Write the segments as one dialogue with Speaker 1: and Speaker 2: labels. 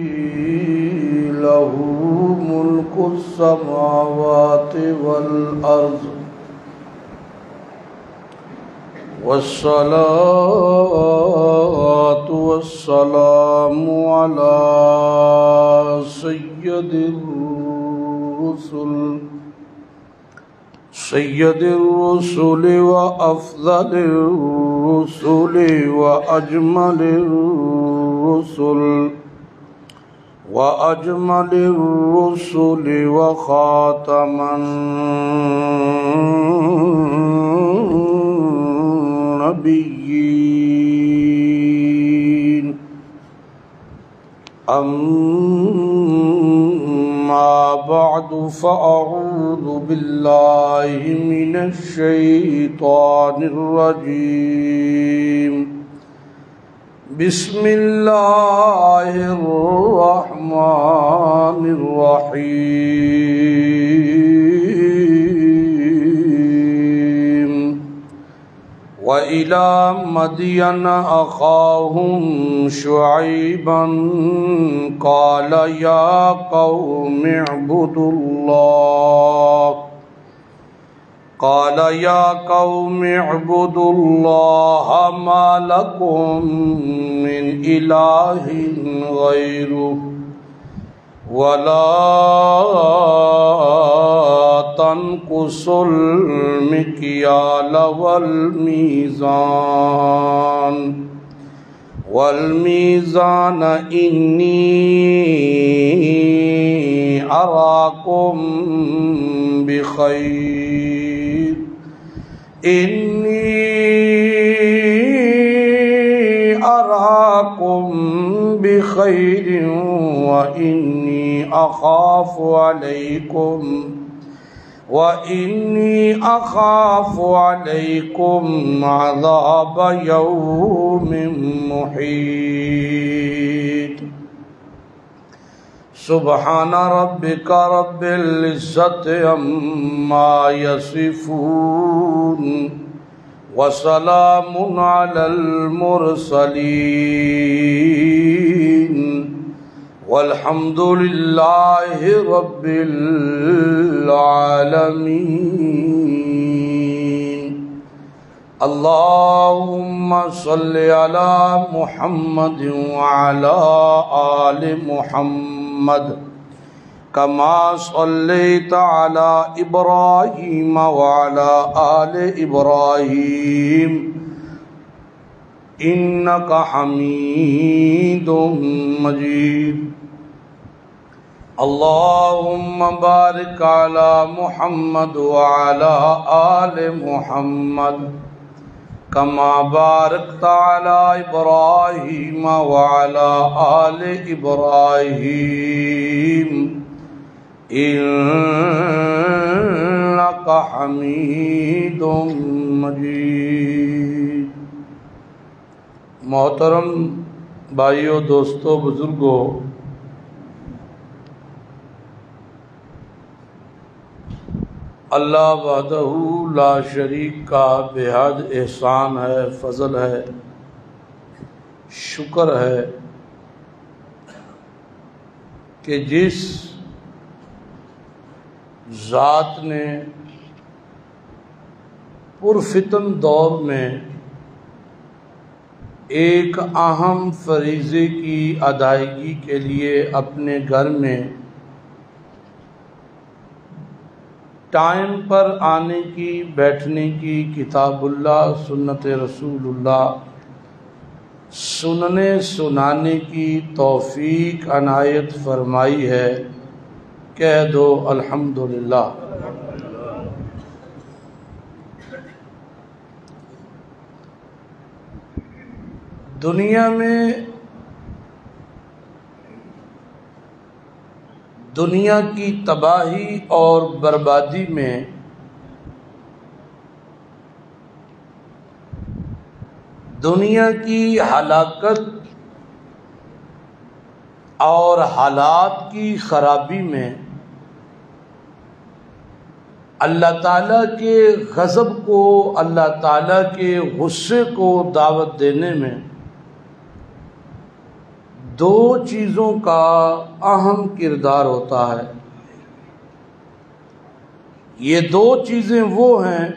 Speaker 1: له ملك السماوات والأرض والصلاة والسلام على سيد الرسل وأفضل الرسل وأجمل الرسل وخاتم النبيين أما بعد فأعوذ بالله من الشيطان الرجيم بسم الله الرحمن الرحيم وإلى مدين أخاهم شعيبا قال يا قوم اعبدوا الله ما لكم من إله غيره ولا تنقصوا المكيال والميزان إني أراكم بخير وإني أخاف عليكم عذاب يوم محيط سبحان ربك رب العزة عما يصفون وسلام على المرسلين والحمد لله رب العالمين اللهم صل على محمد وعلى آل محمد كما صليت على إبراهيم وعلى آل إبراهيم إنك حميد مجيد اللهم بارك على محمد وعلى آل محمد كما باركت على إبراهيم وعلى آل إبراهيم إنك حميد مجيد محترم بھائیو، دوستو، بزرگو، اللہ وحدہ لا شریک کا بے حد احسان ہے، فضل ہے، شکر ہے کہ جس ذات نے پرفتن دور میں ایک اہم فریضے کی ادائیگی کے لیے اپنے گھر میں ٹائم پر آنے کی، بیٹھنے کی، کتاب اللہ، سنت رسول اللہ سننے سنانے کی توفیق عنایت فرمائی ہے، کہہ دو الحمدللہ۔ دنیا میں دنیا کی تباہی اور بربادی میں دنیا کی ہلاکت اور حالات کی خرابی میں اللہ تعالیٰ کے غضب کو، اللہ تعالیٰ کے غصے کو دعوت دینے میں دو چیزوں کا اہم کردار ہوتا ہے۔ یہ دو چیزیں وہ ہیں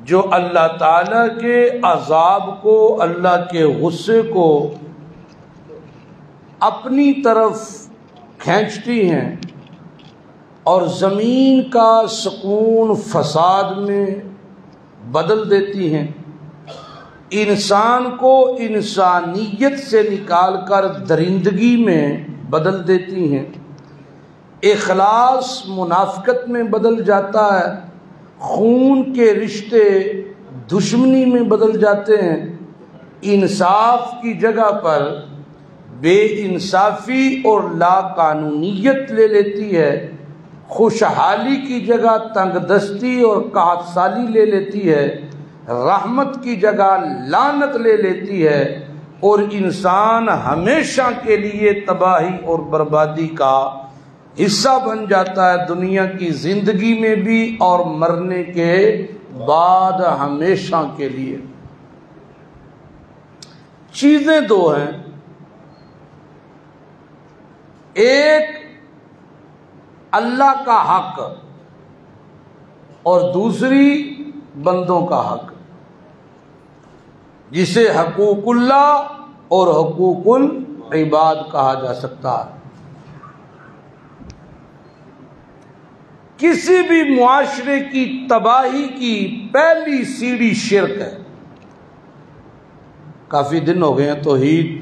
Speaker 1: جو اللہ تعالیٰ کے عذاب کو، اللہ کے غصے کو اپنی طرف کھینچتی ہیں اور زمین کا سکون فساد میں بدل دیتی ہیں، انسان کو انسانیت سے نکال کر درندگی میں بدل دیتی ہیں، اخلاص منافقت میں بدل جاتا ہے، خون کے رشتے دشمنی میں بدل جاتے ہیں، انصاف کی جگہ پر بے انصافی اور لا قانونیت لے لیتی ہے، خوشحالی کی جگہ تنگ دستی اور قحط سالی لے لیتی ہے، رحمت کی جگہ لعنت لے لیتی ہے، اور انسان ہمیشہ کے لیے تباہی اور بربادی کا حصہ بن جاتا ہے، دنیا کی زندگی میں بھی اور مرنے کے بعد ہمیشہ کے لیے۔ چیزیں دو ہیں، ایک اللہ کا حق اور دوسری بندوں کا حق، جسے حقوق اللہ اور حقوق العباد کہا جا سکتا ہے۔ کسی بھی معاشرے کی تباہی کی پہلی سیڑھی شرک ہے۔ کافی دن ہو گئے ہیں توحید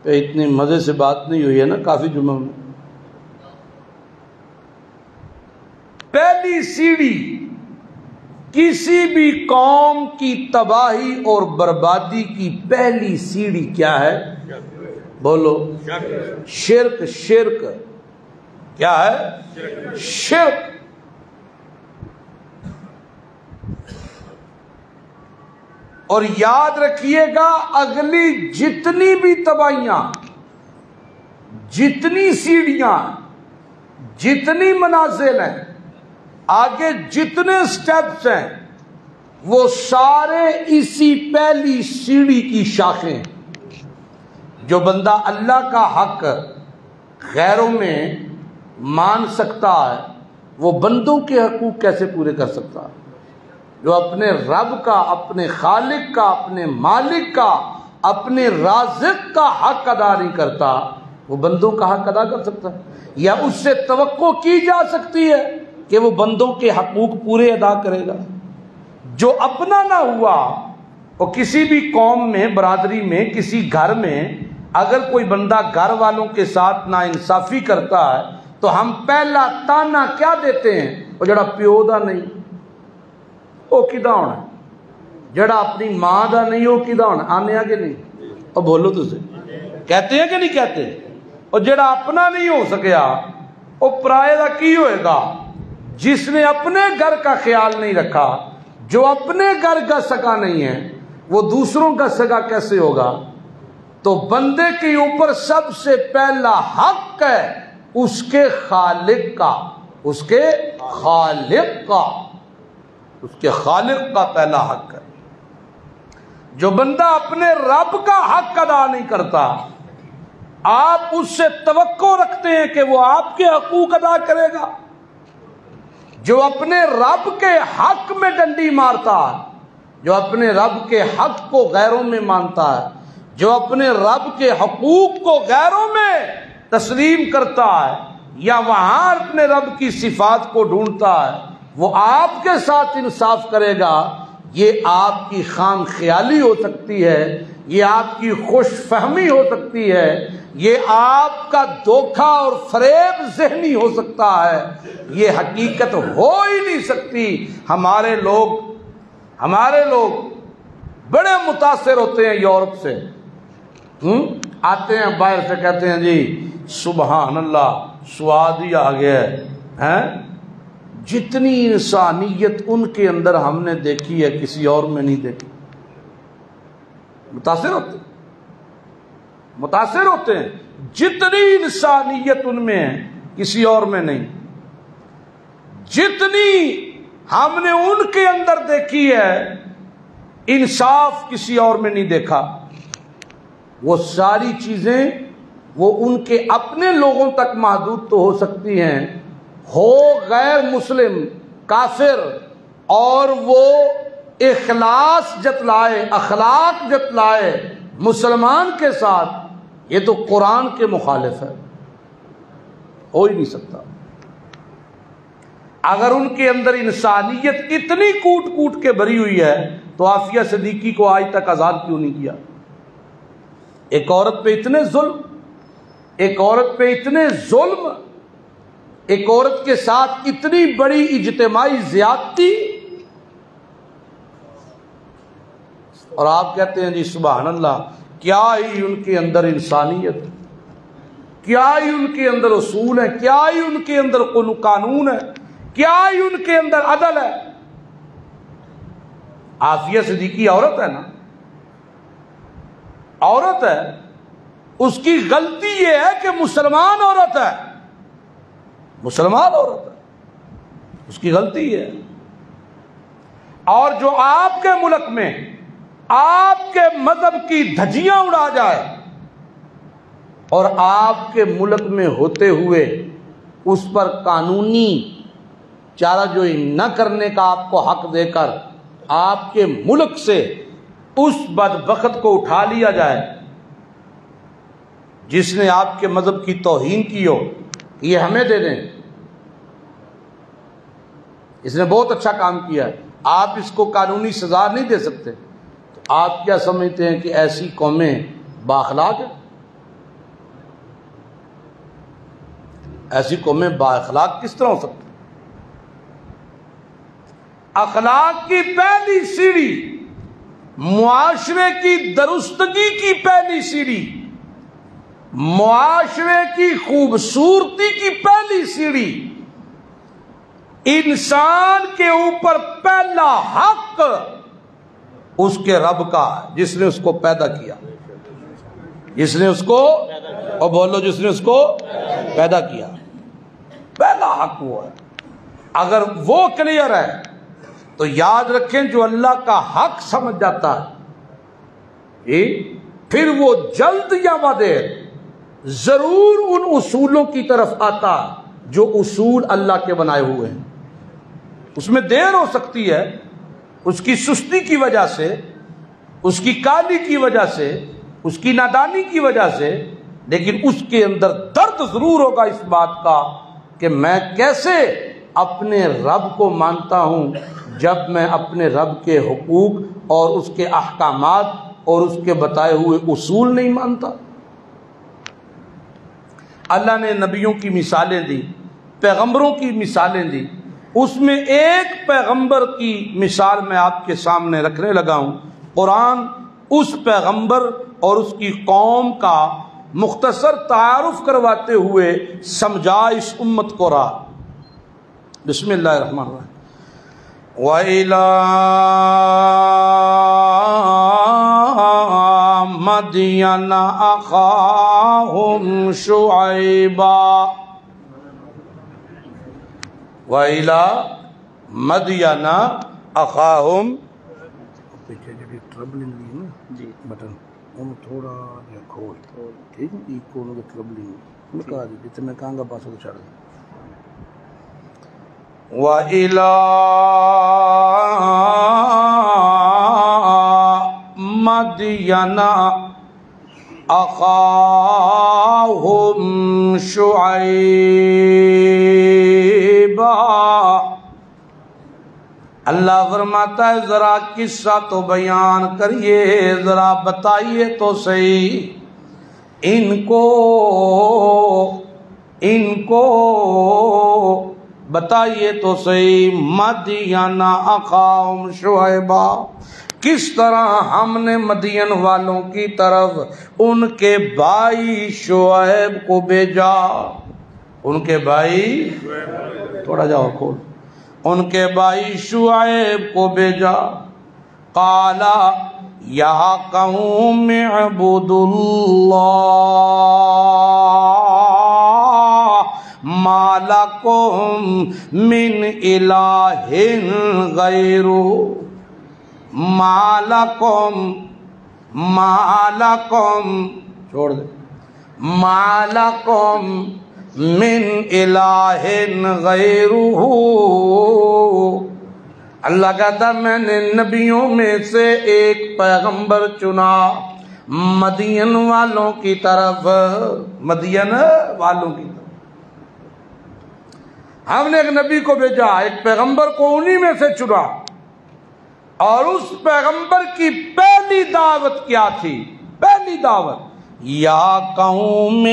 Speaker 1: پہ اتنی مزے سے بات نہیں ہوئی ہے نا، کافی جمعوں میں۔ پہلی سیڑھی کسی بھی قوم کی تباہی اور بربادی کی پہلی سیڑھی کیا ہے؟ بولو، شرک۔ شرک کیا ہے؟ شرک۔ اور یاد رکھیے گا، اگلی جتنی بھی تباہیاں، جتنی سیڑھیاں، جتنی منازل ہیں، آگے جتنے سٹیپس ہیں، وہ سارے اسی پہلی سیڑھی کی شاخیں ہیں۔ جو بندہ اللہ کا حق غیروں میں مان سکتا ہے، وہ بندوں کے حقوق کیسے پورے کر سکتا ہے؟ جو اپنے رب کا، اپنے خالق کا، اپنے مالک کا، اپنے رازق کا حق ادا نہیں کرتا، وہ بندوں کا حق ادا کر سکتا ہے؟ یا اس سے توقع کی جا سکتی ہے کہ وہ بندوں کے حقوق پورے ادا کرے گا؟ جو اپنا نہ ہوا، وہ کسی بھی قوم میں، برادری میں، کسی گھر میں اگر کوئی بندہ گھر والوں کے ساتھ ناانصافی کرتا ہے تو ہم پہلا تانا کیا دیتے ہیں؟ وہ جڑا پیو دا نہیں وہ کدا ہونا، جڑا اپنی ماں دا نہیں وہ کدا ہونا، آنے آگے نہیں؟ اور بولو تو سے کہتے ہیں کہ نہیں کہتے؟ اور جڑا اپنا نہیں ہو سکیا وہ پرائے دا کی ہوئے گا؟ جس نے اپنے گھر کا خیال نہیں رکھا، جو اپنے گھر کا سگا نہیں ہے، وہ دوسروں کا سگا کیسے ہوگا؟ تو بندے کے اوپر سب سے پہلا حق ہے اس کے خالق کا، اس کے خالق کا، اس کے خالق کا پہلا حق ہے۔ جو بندہ اپنے رب کا حق ادا نہیں کرتا، آپ اس سے توقع رکھتے ہیں کہ وہ آپ کے حقوق ادا کرے گا۔ جو اپنے رب کے حق میں ڈنڈی مارتا ہے، جو اپنے رب کے حق کو غیروں میں مانتا ہے، جو اپنے رب کے حقوق کو غیروں میں تسلیم کرتا ہے، یا وہاں اپنے رب کی صفات کو ڈھونڈتا ہے، وہ آپ کے ساتھ انصاف کرے گا۔ یہ آپ کی خام خیالی ہو سکتی ہے، یہ آپ کی خوش فہمی ہو سکتی ہے، یہ آپ کا دھوکہ اور فریب ذہنی ہو سکتا ہے، یہ حقیقت ہو ہی نہیں سکتی۔ ہمارے لوگ بڑے متاثر ہوتے ہیں یورپ سے، آتے ہیں باہر سے کہتے ہیں جی سبحان اللہ، سواد ہی آ گیا ہے۔ جتنی انسانیت ان کے اندر ہم نے دیکھی ہے کسی اور میں نہیں دیکھی۔ متاثر ہوتے ہیں، جتنی انسانیت ان میں ہے کسی اور میں نہیں، جتنی ہم نے ان کے اندر دیکھی ہے انصاف کسی اور میں نہیں دیکھا۔ وہ ساری چیزیں وہ ان کے اپنے لوگوں تک محدود تو ہو سکتی ہیں، ہو غیر مسلم کافر اور وہ اخلاص جتلائے، اخلاق جتلائے مسلمان کے ساتھ، یہ تو قرآن کے مخالف ہے، ہو ہی نہیں سکتا۔ اگر ان کے اندر انسانیت اتنی کوٹ کوٹ کے بھری ہوئی ہے تو عافیہ صدیقی کو آج تک آزاد کیوں نہیں کیا؟ ایک عورت پہ اتنے ظلم، ایک عورت پہ اتنے ظلم، ایک عورت کے ساتھ اتنی بڑی اجتماعی زیادتی، اور آپ کہتے ہیں جی سبحان اللہ، کیا ہی ان کے اندر انسانیت، کیا ہی ان کے اندر اصول ہے، کیا ہی ان کے اندر قانون ہے، کیا ہی ان کے اندر عدل ہے۔ عافیہ صدیقی عورت ہے نا، عورت ہے، اس کی غلطی یہ ہے کہ مسلمان عورت ہے، مسلمان عورت ہے، اس کی غلطی یہ ہے۔ اور جو آپ کے ملک میں آپ کے مذہب کی دھجیاں اڑا جائے اور آپ کے ملک میں ہوتے ہوئے اس پر قانونی چارہ جوئی نہ کرنے کا آپ کو حق دے کر آپ کے ملک سے اس بدبخت کو اٹھا لیا جائے جس نے آپ کے مذہب کی توہین کی ہو، یہ ہمیں دے دیں، اس نے بہت اچھا کام کیا ہے، آپ اس کو قانونی سزا نہیں دے سکتے، تو آپ کیا سمجھتے ہیں کہ ایسی قومیں بااخلاق ہیں؟ ایسی قومیں بااخلاق کس طرح ہو سکتی؟ اخلاق کی پہلی سیڑھی، معاشرے کی درستگی کی پہلی سیڑھی، معاشرے کی خوبصورتی کی پہلی سیڑھی، انسان کے اوپر پہلا حق اس کے رب کا ہے جس نے اس کو پیدا کیا، جس نے اس کو، اور بولو جس نے اس کو پیدا کیا، پہلا حق وہ ہے۔ اگر وہ کلیئر ہے تو یاد رکھیں جو اللہ کا حق سمجھ جاتا ہے پھر وہ جلد یا بدیر ضرور ان اصولوں کی طرف آتا جو اصول اللہ کے بنائے ہوئے ہیں۔ اس میں دیر ہو سکتی ہے، اس کی سستی کی وجہ سے، اس کی کالی کی وجہ سے، اس کی نادانی کی وجہ سے، لیکن اس کے اندر درد ضرور ہوگا اس بات کا کہ میں کیسے اپنے رب کو مانتا ہوں جب میں اپنے رب کے حقوق اور اس کے احکامات اور اس کے بتائے ہوئے اصول نہیں مانتا۔ اللہ نے نبیوں کی مثالیں دی، پیغمبروں کی مثالیں دی، اس میں ایک پیغمبر کی مثال میں آپ کے سامنے رکھنے لگا ہوں۔ قرآن اس پیغمبر اور اس کی قوم کا مختصر تعارف کرواتے ہوئے سمجھا اس امت کو راہ۔ بسم اللہ الرحمن الرحیم۔ وَإِلَىٰ مَدْيَنَ أَخَاهُمْ شُعَيْبًا وَإِلَىٰ مَدْيَنَ أَخَاهُمْ، پیچھے جو ٹربلنگ دی نا جی بٹن ان تھوڑا جا کھول، ٹھیک ہے، ایکو میں ٹربلنگ میں کہا دی جتنے کہاں گا پاسوں چھڑ دیں۔ وَإِلَىٰ مَدْيَنَ أَخَاهُمْ شُعَيْبًا، اللہ فرماتا ہے ذرا قصہ تو بیان کریے، ذرا بتائیے تو صحیح ان کو بتائیے تو صحیح، مدین اخاہم شعیبا، کس طرح ہم نے مدین والوں کی طرف ان کے بھائی شعیب کو بھیجا، ان کے بھائی، تھوڑا جاؤ کھول، ان کے بھائی شعیب کو بھیجا۔ قالا یا قوم اعبدوا اللہ ما لکم من الہ غیرہ، ما لکم مالکم چھوڑ دے مالکم من الہ غیرہ، اللہ کہتا میں نے نبیوں میں سے ایک پیغمبر چنا مدین والوں کی طرف، مدین والوں کی طرف ہم نے ایک نبی کو بھیجا، ایک پیغمبر کو انہی میں سے چنا، اور اس پیغمبر کی پہلی دعوت کیا تھی؟ پہلی دعوت یا قوم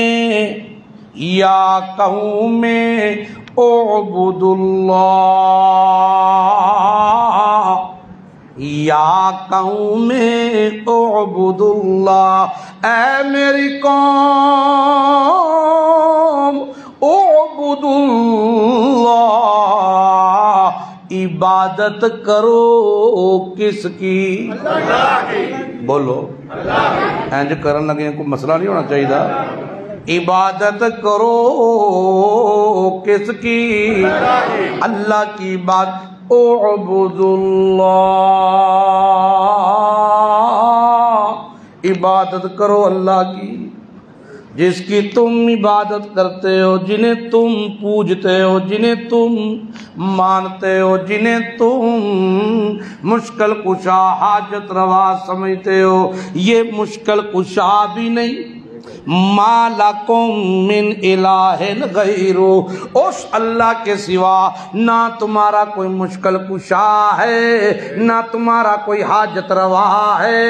Speaker 1: اعبد اللہ، یا قوم اعبد اللہ، اے میری قوم اعبد اللہ، عبادت کرو کس کی؟ اللہ کی۔ بولو اینج کرن لگے کوئی مسئلہ نہیں ہونا چاہیے تھا، عبادت کرو کس کی؟ اللہ کی بات، اعبد اللہ، عبادت کرو اللہ کی، جس کی تم عبادت کرتے ہو، جنہیں تم پوجتے ہو، جنہیں تم مانتے ہو، جنہیں تم مشکل کشا حاجت روا سمجھتے ہو، یہ مشکل کشا بھی نہیں، ما لکم من الہ غیرہ، اس اللہ کے سوا نہ تمہارا کوئی مشکل کشا ہے، نہ تمہارا کوئی حاجت روا ہے،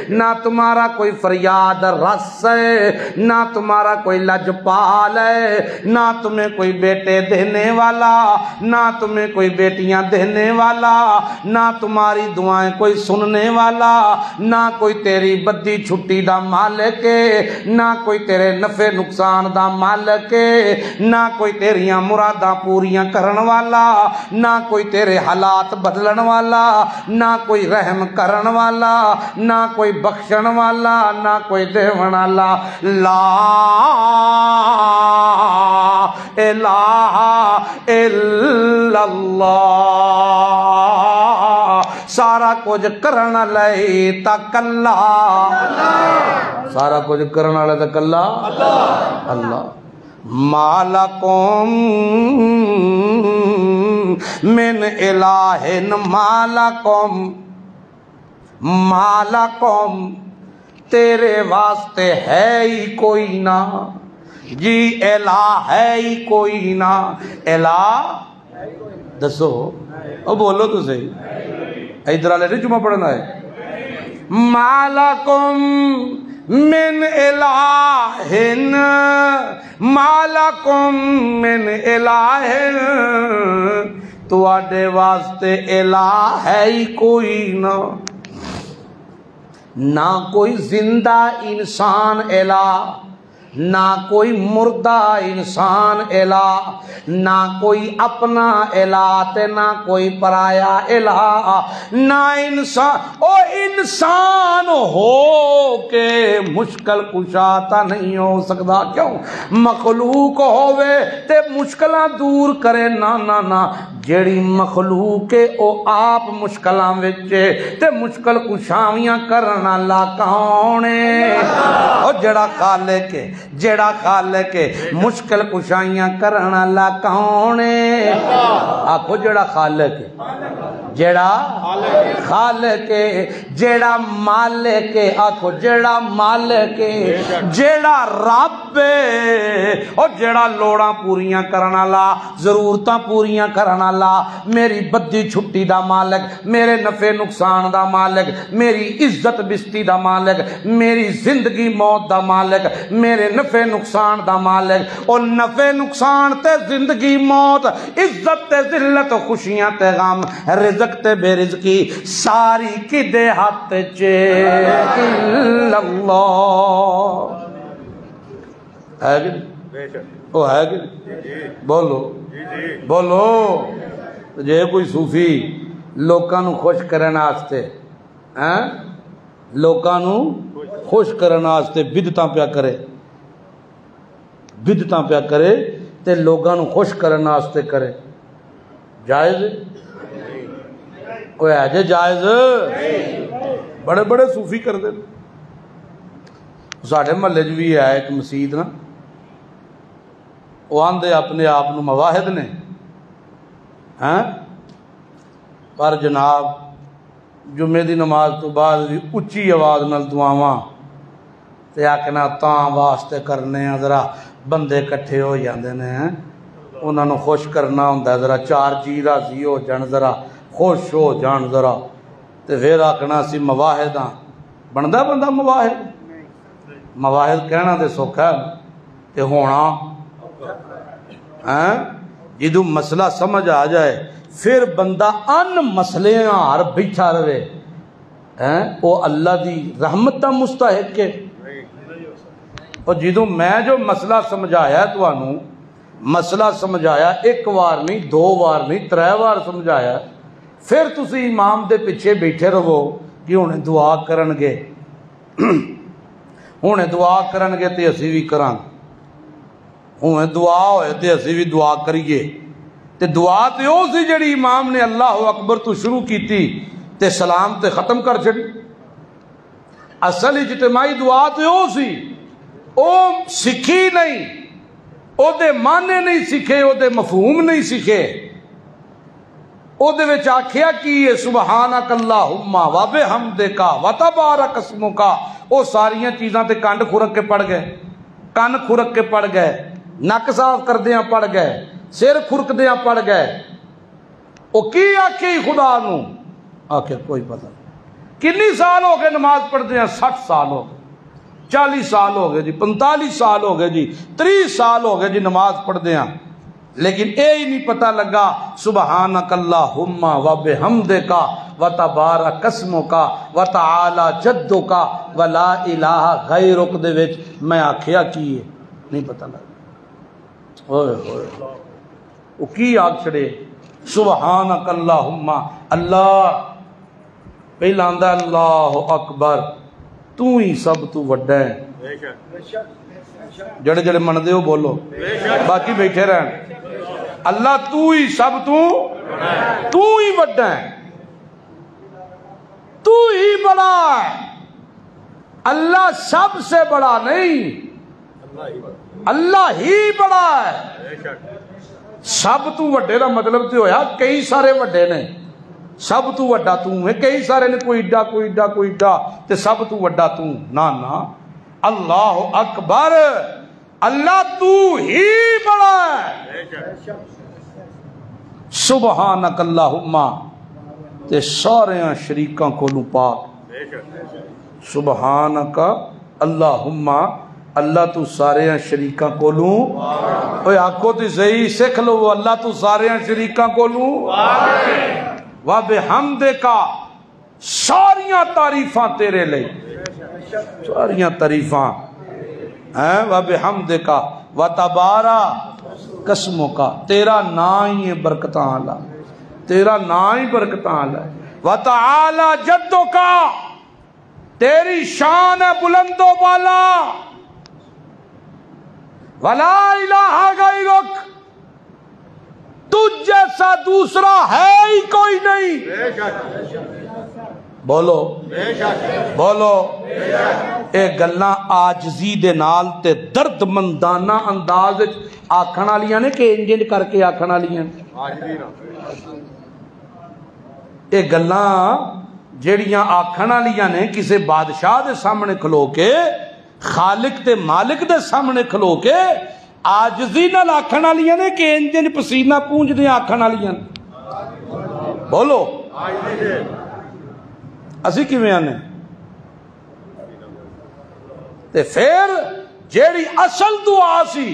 Speaker 1: نہ تمہارا کوئی فریاد رس ہے، نہ تمہارا کوئی لجپال ہے، نہ تمہیں کوئی بیٹے دینے والا، نہ تمہیں کوئی بیٹیاں دینے والا، نہ تمہاری دعائیں کوئی سننے والا، نہ کوئی تیری بدی چھٹی دا مالک ہے، نہ کوئی تیرے نفع نقصان دا مالک ہے، نہ کوئی تیریاں مراداں پوریاں کرن والا، نہ کوئی تیرے حالات بدلن والا، نہ کوئی رحم کرن والا، نہ کوئی بخشن والا، نہ کوئی دیون والا، لا الہ الا اللہ، سارا کچھ کرن لئی تک اللہ، سارا کچھ کرن والے تک اللہ۔ مالکم من الہ، مالکم تیرے واسطے ہے ہی کوئی نہ، جی الہ ہے ہی کوئی نہ، الہ دسو او بولو تو صحیح، ادھر والے نہیں جمعہ پڑھنا ہے، مالکم من الہ، مالکم من الہ، تواڈے واسطے الہ ہے ہی کوئی نہ، نہ کوئی زندہ انسان الہ، نہ کوئی مردہ انسان الہ، نہ کوئی اپنا الہ تے نہ کوئی پرایا الہ، نہ انسان او انسان ہو کے مشکل کشا نہیں ہو سکتا، کیوں؟ مخلوق ہووے تے مشکلاں دور کرے، نہ نہ نہ، جیڑی مخلوق ہے او آپ مشکلاں وچ تے مشکل کشاویاں کرن والا کون ہے؟ او جڑا خالق ہے، جیڑا خالق ہے، مشکل کشائیاں کرن والا کون ہے؟ آکھو جیڑا خالق ہے، جیڑا خالق ہے، جیڑا مالک ہے، آکھو جیڑا مالک ہے، جیڑا رب ہے، اور جیڑا لوڑاں پوریاں کرن والا، ضرورتاں پوریاں کرن والا، میری بدی چھٹی دا مالک، میرے نفع نقصان دا مالک، میری عزت بستی دا مالک، میری زندگی موت دا مالک، میرے نفع نقصان دا مالک، اور نفع نقصان تے زندگی موت، عزت تے ذلت خوشیاں تے غم، رزق تے بے رزقی، ساری کی دے ہاتھ چے الا اللہ۔ ہے کہ وہ ہے کہ بولو بولو، جے کوئی صوفی لوکاں نو خوش کرن واسطے، لوکاں نو خوش کرن واسطے بدعتاں پیا کرے، بدعتاں پیا کرے تے لوگاں نو خوش کرن واسطے کرے، جائز ہے؟ کوئی ہے جے جائز؟ بڑے بڑے صوفی کر دے، ساڈے محلے چ بھی ہے ایک مسیت نا، وہ آندے اپنے آپ نو مواحد نے ہاں، پر جناب جمعے دی نماز تو بعد بھی اچھی آواز نال دعاواں تے آکھنا تاں واسطے کرنے ہیں، ذرا بندے کٹھے ہو جاندے نے، انہاں نو خوش کرنا ہوندا ہے، ذرا چار جی راضی ہو جان، ذرا خوش ہو جان ذرا، تے پھر آکھنا سی مواحد ہاں۔ بندا بندہ مواحد؟ مواحد کہنا تے سوکھا ہے تے ہونا جدو مسئلہ سمجھ آ جائے پھر بندہ ان مسئلے ہار بیٹھا رہے، وہ اللہ دی رحمت دا مستحق ہے۔ اور جدو میں جو مسئلہ سمجھایا تو انہوں مسئلہ سمجھایا ایک وار نہیں، دو وار نہیں، 3 وار سمجھایا، پھر تسی امام دے پیچھے بیٹھے رہو کہ انہیں دعا کرن گے، انہیں دعا کرن گے تے اسی بھی کران، انہیں دعا ہوئے تے اسی بھی دعا کریے، تے دعا تے او سی جڑی امام نے اللہ اکبر تو شروع کی تھی تے سلام تے ختم کر چھڑی۔ اصل اجتماعی دعا تے او سی، او سکھی نہیں، او دے معنی نہیں سکھے، او دے مفہوم نہیں سکھے، او دے وچ آکھیا کی سبحانک اللہم و بحمدک و تبارک اسمک، او ساریاں چیزاں تے کنڈ کھرک کے پڑ گئے، کن کھرک کے پڑ گئے، نک صاف کردیاں پڑ گئے، سر کھرکدیاں پڑ گئے، او کی آکھی خدا نو؟ آکھے کوئی پتہ نہیں۔ کنی سال ہو گئے نماز پڑھتے ہیں؟ 60 سال ہو گئے، 40 سال ہو گئے جی، 45 سال ہو گئے جی، 30 سال ہو گئے جی نماز پڑھتے ہیں، لیکن اے ہی نہیں پتہ لگا سبحانک اللہم و بحمدک و تبارک اسمک و تعالی جدک و لا الہ غیرک دے وچ میں آکھیا کی ہے نہیں پتہ لگا۔ اوئے ہوئے وہ کی آگ چھڑے سبحانک اللہم، اللہ پہلا آندہ اللہ اکبر، تو ہی سب تو وڈا ہے، جڑے جڑے من دے ہو بولو، باقی بیٹھے رہن، اللہ تو ہی سب تو ہی وڈا ہے، تو ہی بڑا ہے، اللہ سب سے بڑا نہیں، اللہ ہی بڑا ہے۔ سب تو وڈے دا مطلب تو ہویا کئی سارے وڈے نے، سب تو وڈا تو ہے، کئی سارے نے کوئی ایڈا کوئی ایڈا کوئی ایڈا تے سب تو وڈا تو نا نا، اللہ اکبر، اللہ تو ہی بڑا ہے۔ سبحانک اللہم تے سارے شریکاں کولوں پاک، سبحانک اللہم، اللہ تو سارے شریکاں کولوں، اوہ آکھو تے صحیح سکھ لو، اللہ تو سارے شریکاں کولوں، وَبِحَمْدِكَ، ساریاں تعریفاں تیرے لئے، ساریاں تعریفاں، وَبِحَمْدِكَ وَتَبَارَكَ اسْمُكَ، تیرا نا ہی برکتاں اللہ، تیرا نا ہی برکتاں اللہ، وَتَعَالَى جَدُّكَ، تیری شان ہے بلند و بالا، وَلَا إِلَٰهَ غَيْرُكَ، تجھ جیسا دوسرا ہے ہی کوئی نہیں، بولو بولو، اے گلاں آجزی دے نال تے درد مندانہ انداز آکھن والیاں نے کہ انجن کر کے آکھن والیاں، اے گلاں جیڑیاں آکھن والیاں نے کسے بادشاہ دے سامنے کھلو کے، خالق تے مالک دے سامنے کھلو کے آجزی نال آکھن والیاں نے کہ انجن پسینہ پونج دے آکھن والیاں، بولو اسی کیویں آنے؟ تے پھر جیڑی اصل دعا سی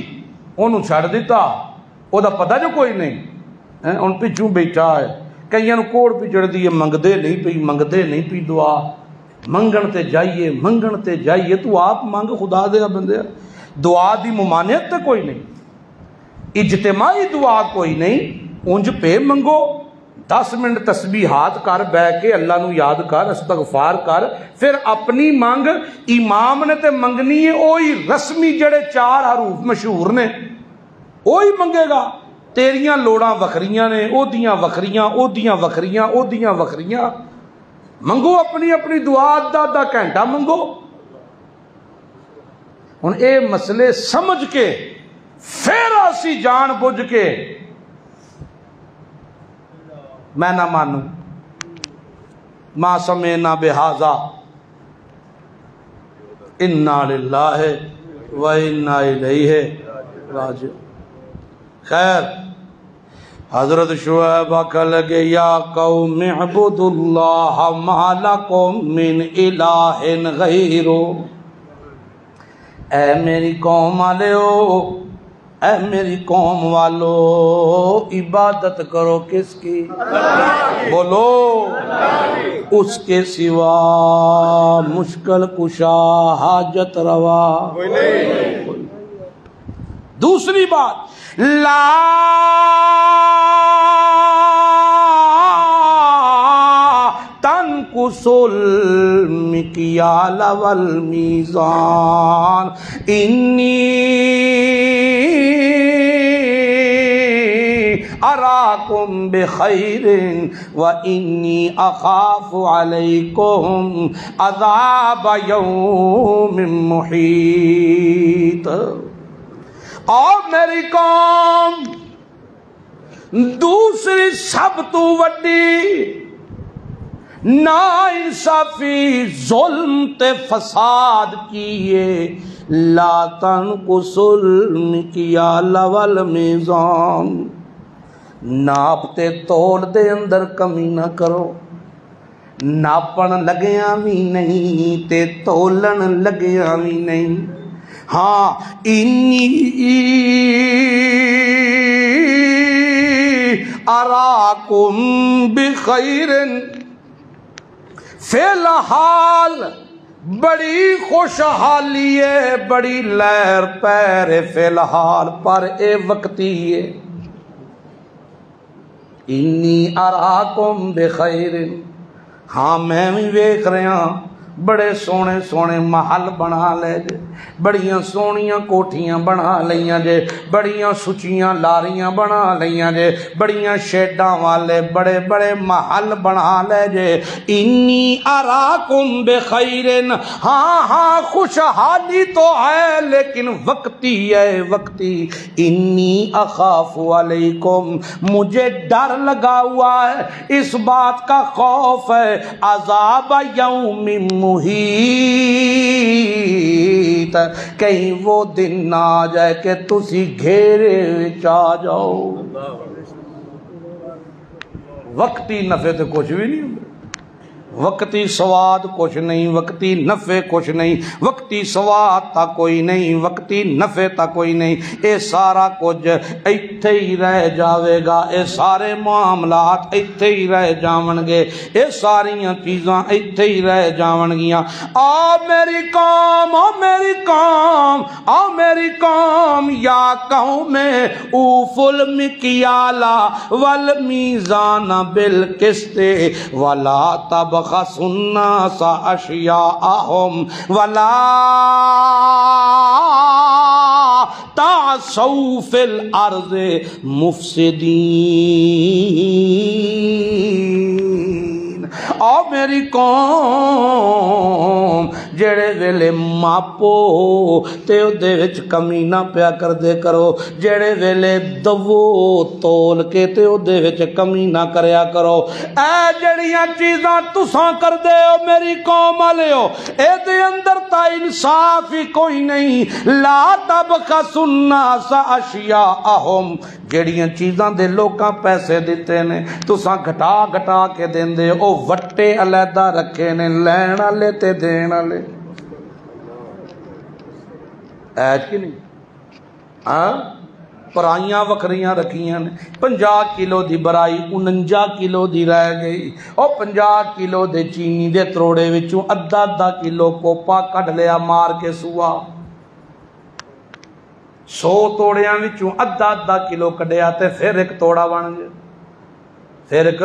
Speaker 1: انہوں چھڑ دیتا، او دا پتہ جو کوئی نہیں، ان پیچھوں بیٹھا ہے، کئیاں نو کوڑ پچڑ دیئے، منگدے نہیں پی دعا، منگن تے جائیے منگن تے جائیے، تو آپ مانگ خدا دے بندے، دعا دی ممانعت تے کوئی نہیں، اجتماعی دعا کوئی نہیں، انج پہ منگو، 10 منٹ تسبیحات کر بہ کے اللہ نو یاد کر، استغفار کر، پھر اپنی مانگ امام نے تے منگنی ہے، اوہی رسمی جڑے 4 حروف مشہور نے اوہی منگے گا، تیریاں لوڑاں وکھریاں نے، او دیاں وکھریاں، او دیاں وکھریاں، او دیاں وکھریاں، منگو اپنی اپنی دعا، آدھا گھنٹہ منگو، ہن اے مسئلے سمجھ کے پھر اسی جان بوجھ کے میں نہ مانوں ما سمعنا بہذا انا للہ و انا الیہ راجعون۔ خیر، حضرت شعیب آکھا لگے یا قوم اعبدوا اللہ ما لکم من الہ غیرہ، اے میری قوم والو، اے میری قوم والو، عبادت کرو کس کی؟ بولو، اس کے سوا مشکل کشا حاجت روا کوئی نہیں۔ دوسری بات، لا تنقصوا المکیال والمیزان انی اراکم بخیر وانی اخاف علیکم عذاب یوم محیط۔ اور میری قوم دوسری سب تو وڈی نا انصافی ظلم تے فساد کیے، لا تنقصوا المکیال والمیزان، ناپ تے تول دے اندر کمی نہ کرو، ناپن لگیاں بھی نہیں تے تولن لگیاں بھی نہیں۔ ہاں، انی اراکم بخیر، فی الحال بڑی خوشحالی ہے، بڑی لہر پیر فی الحال، پر اے وقتی ہے۔ انی اراکم بخیر، ہاں میں بھی ویکھ رہا بڑے سونے سونے محل بنا لے جے، بڑیاں سونیاں کوٹھیاں بنا لیاں جے، بڑیاں سچیاں لاریاں بنا لیاں جے، بڑیاں شیڈاں والے بڑے بڑے محل بنا لے جے۔ انی اراکم بخیر، ہاں ہاں خوشحالی تو ہے لیکن وقتی ہے، وقتی۔ انی اخاف علیکم، مجھے ڈر لگا ہوا ہے، اس بات کا خوف ہے، عذاب یوم محیط، کہیں وہ دن نہ آ جائے کہ تسی گھیرے وچ آ جاؤ۔ وقتی نفع تو کچھ بھی نہیں، وقتی سواد کچھ نہیں، وقتی نفع کچھ نہیں، وقتی سواد تا کوئی نہیں، وقتی نفع تا کوئی نہیں، اے سارا کچھ ایتھے ہی رہ جاوے گا، اے سارے معاملات ایتھے ہی رہ جاون گے، اے ساریاں چیزاں ایتھے ہی رہ جاون گیاں۔ آ میری قوم، آ میری قوم، آ میری قوم، یا قوم اوفوا المکیال والمیزان بالقسط ولا تبخسوا الناس اشیاءهم ولا تعثوا فی الارض مفسدین۔ آ میری قوم، جڑے ویلے ماپو تے دے وچ کمی نہ پیا کر دے کرو، جڑے ویلے دو تول کے تے دے وچ کمی نہ کریا کرو۔ اے جڑیاں چیزاں تساں کر دے ہو میری قوم والے ہو، اے دے اندر تا انصاف ہی کوئی نہیں۔ لا تبخسوا الناس اشیاءهم، جڑیاں چیزاں دے لوکاں پیسے دیتے نے تساں گھٹا گھٹا کے دیندے، او وٹے علیحدہ رکھے نے، لین والے تے دین والے، ایج کی نہیں؟ ہاں، پرائیاں وکھریاں رکھیاں نے۔ 50 کلو دی برائی 49 کلو دی رہ گئی، او 50 کلو دے چینی دے تروڑے وچوں ادھا کلو کوپا کڈ لیا مار کے سوا، 100 توڑیاں وچوں ادھا کلو کڈیا تے پھر ایک توڑا بن گیا، پھر ایک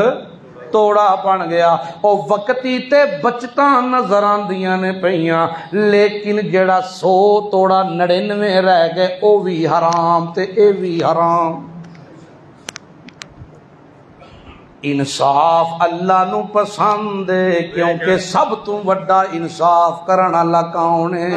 Speaker 1: توڑا بن گیا۔ او وقتی تے بچتاں نظر آندیاں نے پئیاں، لیکن جڑا 100 توڑا 99 رہ گئے او بھی حرام تے اے بھی حرام۔ انصاف اللہ نو پسند ہے، کیونکہ سب تو وڈا انصاف کرن والا کون ہے؟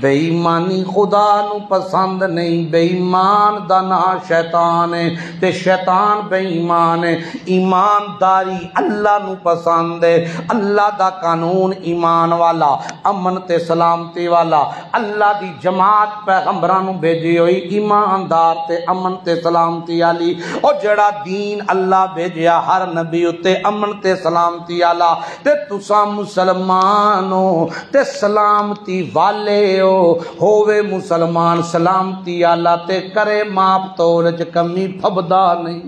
Speaker 1: بے ایمانی خدا نو پسند نہیں، بے ایمان دا نام شیطان ہے تے شیطان بے ایمان ہے۔ ایمانداری اللہ نو پسند ہے، اللہ دا قانون ایمان والا، امن تے سلامتی والا، اللہ دی جماعت پیغمبراں نو بھیجی ہوئی ایماندار تے امن تے سلامتی والی، اور جڑا دین اللہ بھیجیا ہر نبی اتے امن تے سلامتی والا، تے تساں مسلمانوں تے سلامتی والے ہووے مسلمان سلامتی آلہ تے کرے ماپ توڑ چ کمی پھبدا نہیں،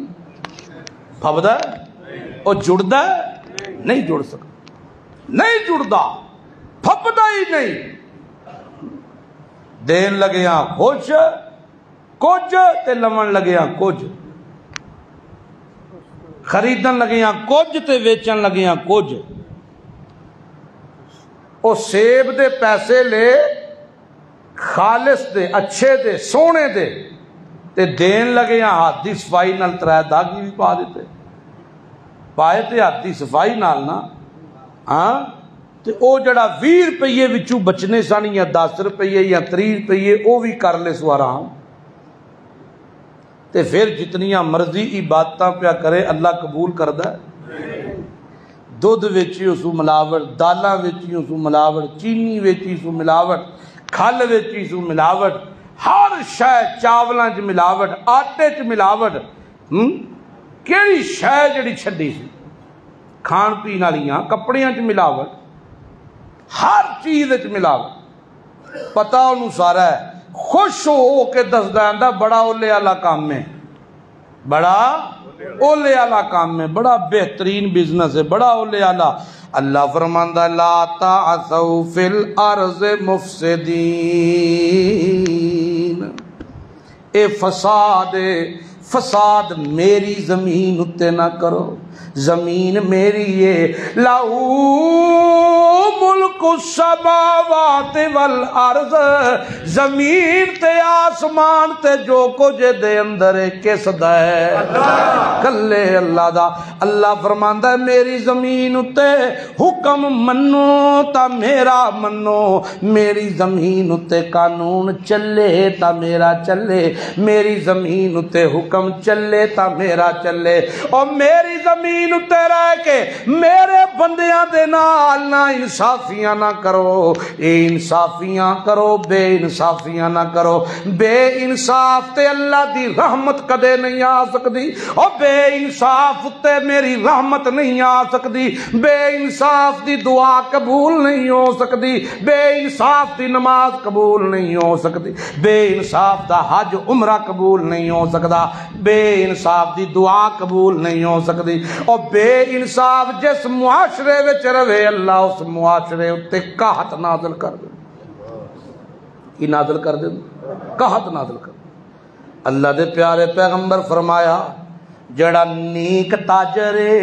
Speaker 1: پھبدا او جڑدا نہیں، جڑ سکتا نہیں، جڑدا پھبدا ہی نہیں۔ دین لگیاں خوش کچھ تے لمن لگیاں کچھ، خریدن لگیاں کچھ تے ویچن لگیاں کچھ۔ او سیب دے پیسے لے خالص دے اچھے دے سونے دے تے دین لگے ہاتھ دی صفائی نال ترائے داغی بھی پا دیتے، پائے تے ہاتھ دی صفائی نال نا، ہاں تے او جڑا 20 روپیے وچوں بچنے سن یا 10 روپیے یا 30 روپیے او بھی کر لے سو آرام، تے پھر جتنیاں مرضی عبادتاں پیا کرے اللہ قبول کردہ ہے۔ دودھ ویچی اسو ملاوٹ، دالاں ویچی اسو ملاوٹ، چینی ویچی اسو ملاوٹ، کھل ویچی سو ملاوٹ، ہر شے چاولاں چ ملاوٹ، آٹے چ ملاوٹ، کیڑی شے جڑی چھڈی سی کھان پین والیاں کپڑیاں چ ملاوٹ، ہر چیز چ ملاوٹ، پتہ انہوں سارا ہے، خوش ہو کے دسدا آندا بڑا اولے والا کام ہے، بڑا اولے والا کام ہے، بڑا بہترین بزنس ہے، بڑا اولے والا۔ اللہ فرماندہ لا تعثوا فی الارض مفسدین، اے فساد میری زمین اتے نہ کرو، زمین میری ہے، لہو ملک السماوات والارض، زمین تے آسمان تے جو کچھ دے اندر کس دا ہے؟ کلے اللہ دا۔ اللہ فرماندا ہے میری زمین اتے حکم منو تا میرا منو، میری زمین اتے قانون چلے تا میرا چلے، میری زمین اتے حکم چلے تا میرا چلے، اور میری زمین اتے رہ کے میرے بندیاں دے نال نہ انصافیاں نہ کرو، اے انصافیاں کرو، بے انصافیاں نہ کرو۔ بے انصاف تے اللہ دی رحمت کدے نہیں آ سکتی، اور بے انصاف تے میری رحمت نہیں آ سکتی، بے انصاف دی دعا قبول نہیں ہو سکتی، بے انصاف دی نماز قبول نہیں ہو سکتی، بے انصاف دا حج عمرہ قبول نہیں ہو سکتا، بے انصاف دی دعا قبول نہیں ہو سکتی، اور بے انصاف جس معاشرے وچ رہے اللہ اس معاشرے اتے قحط نازل کر دے۔ کی نازل کر دے؟ قحط نازل کر دے۔ اللہ دے پیارے پیغمبر فرمایا جڑا نیک تاجر ہے،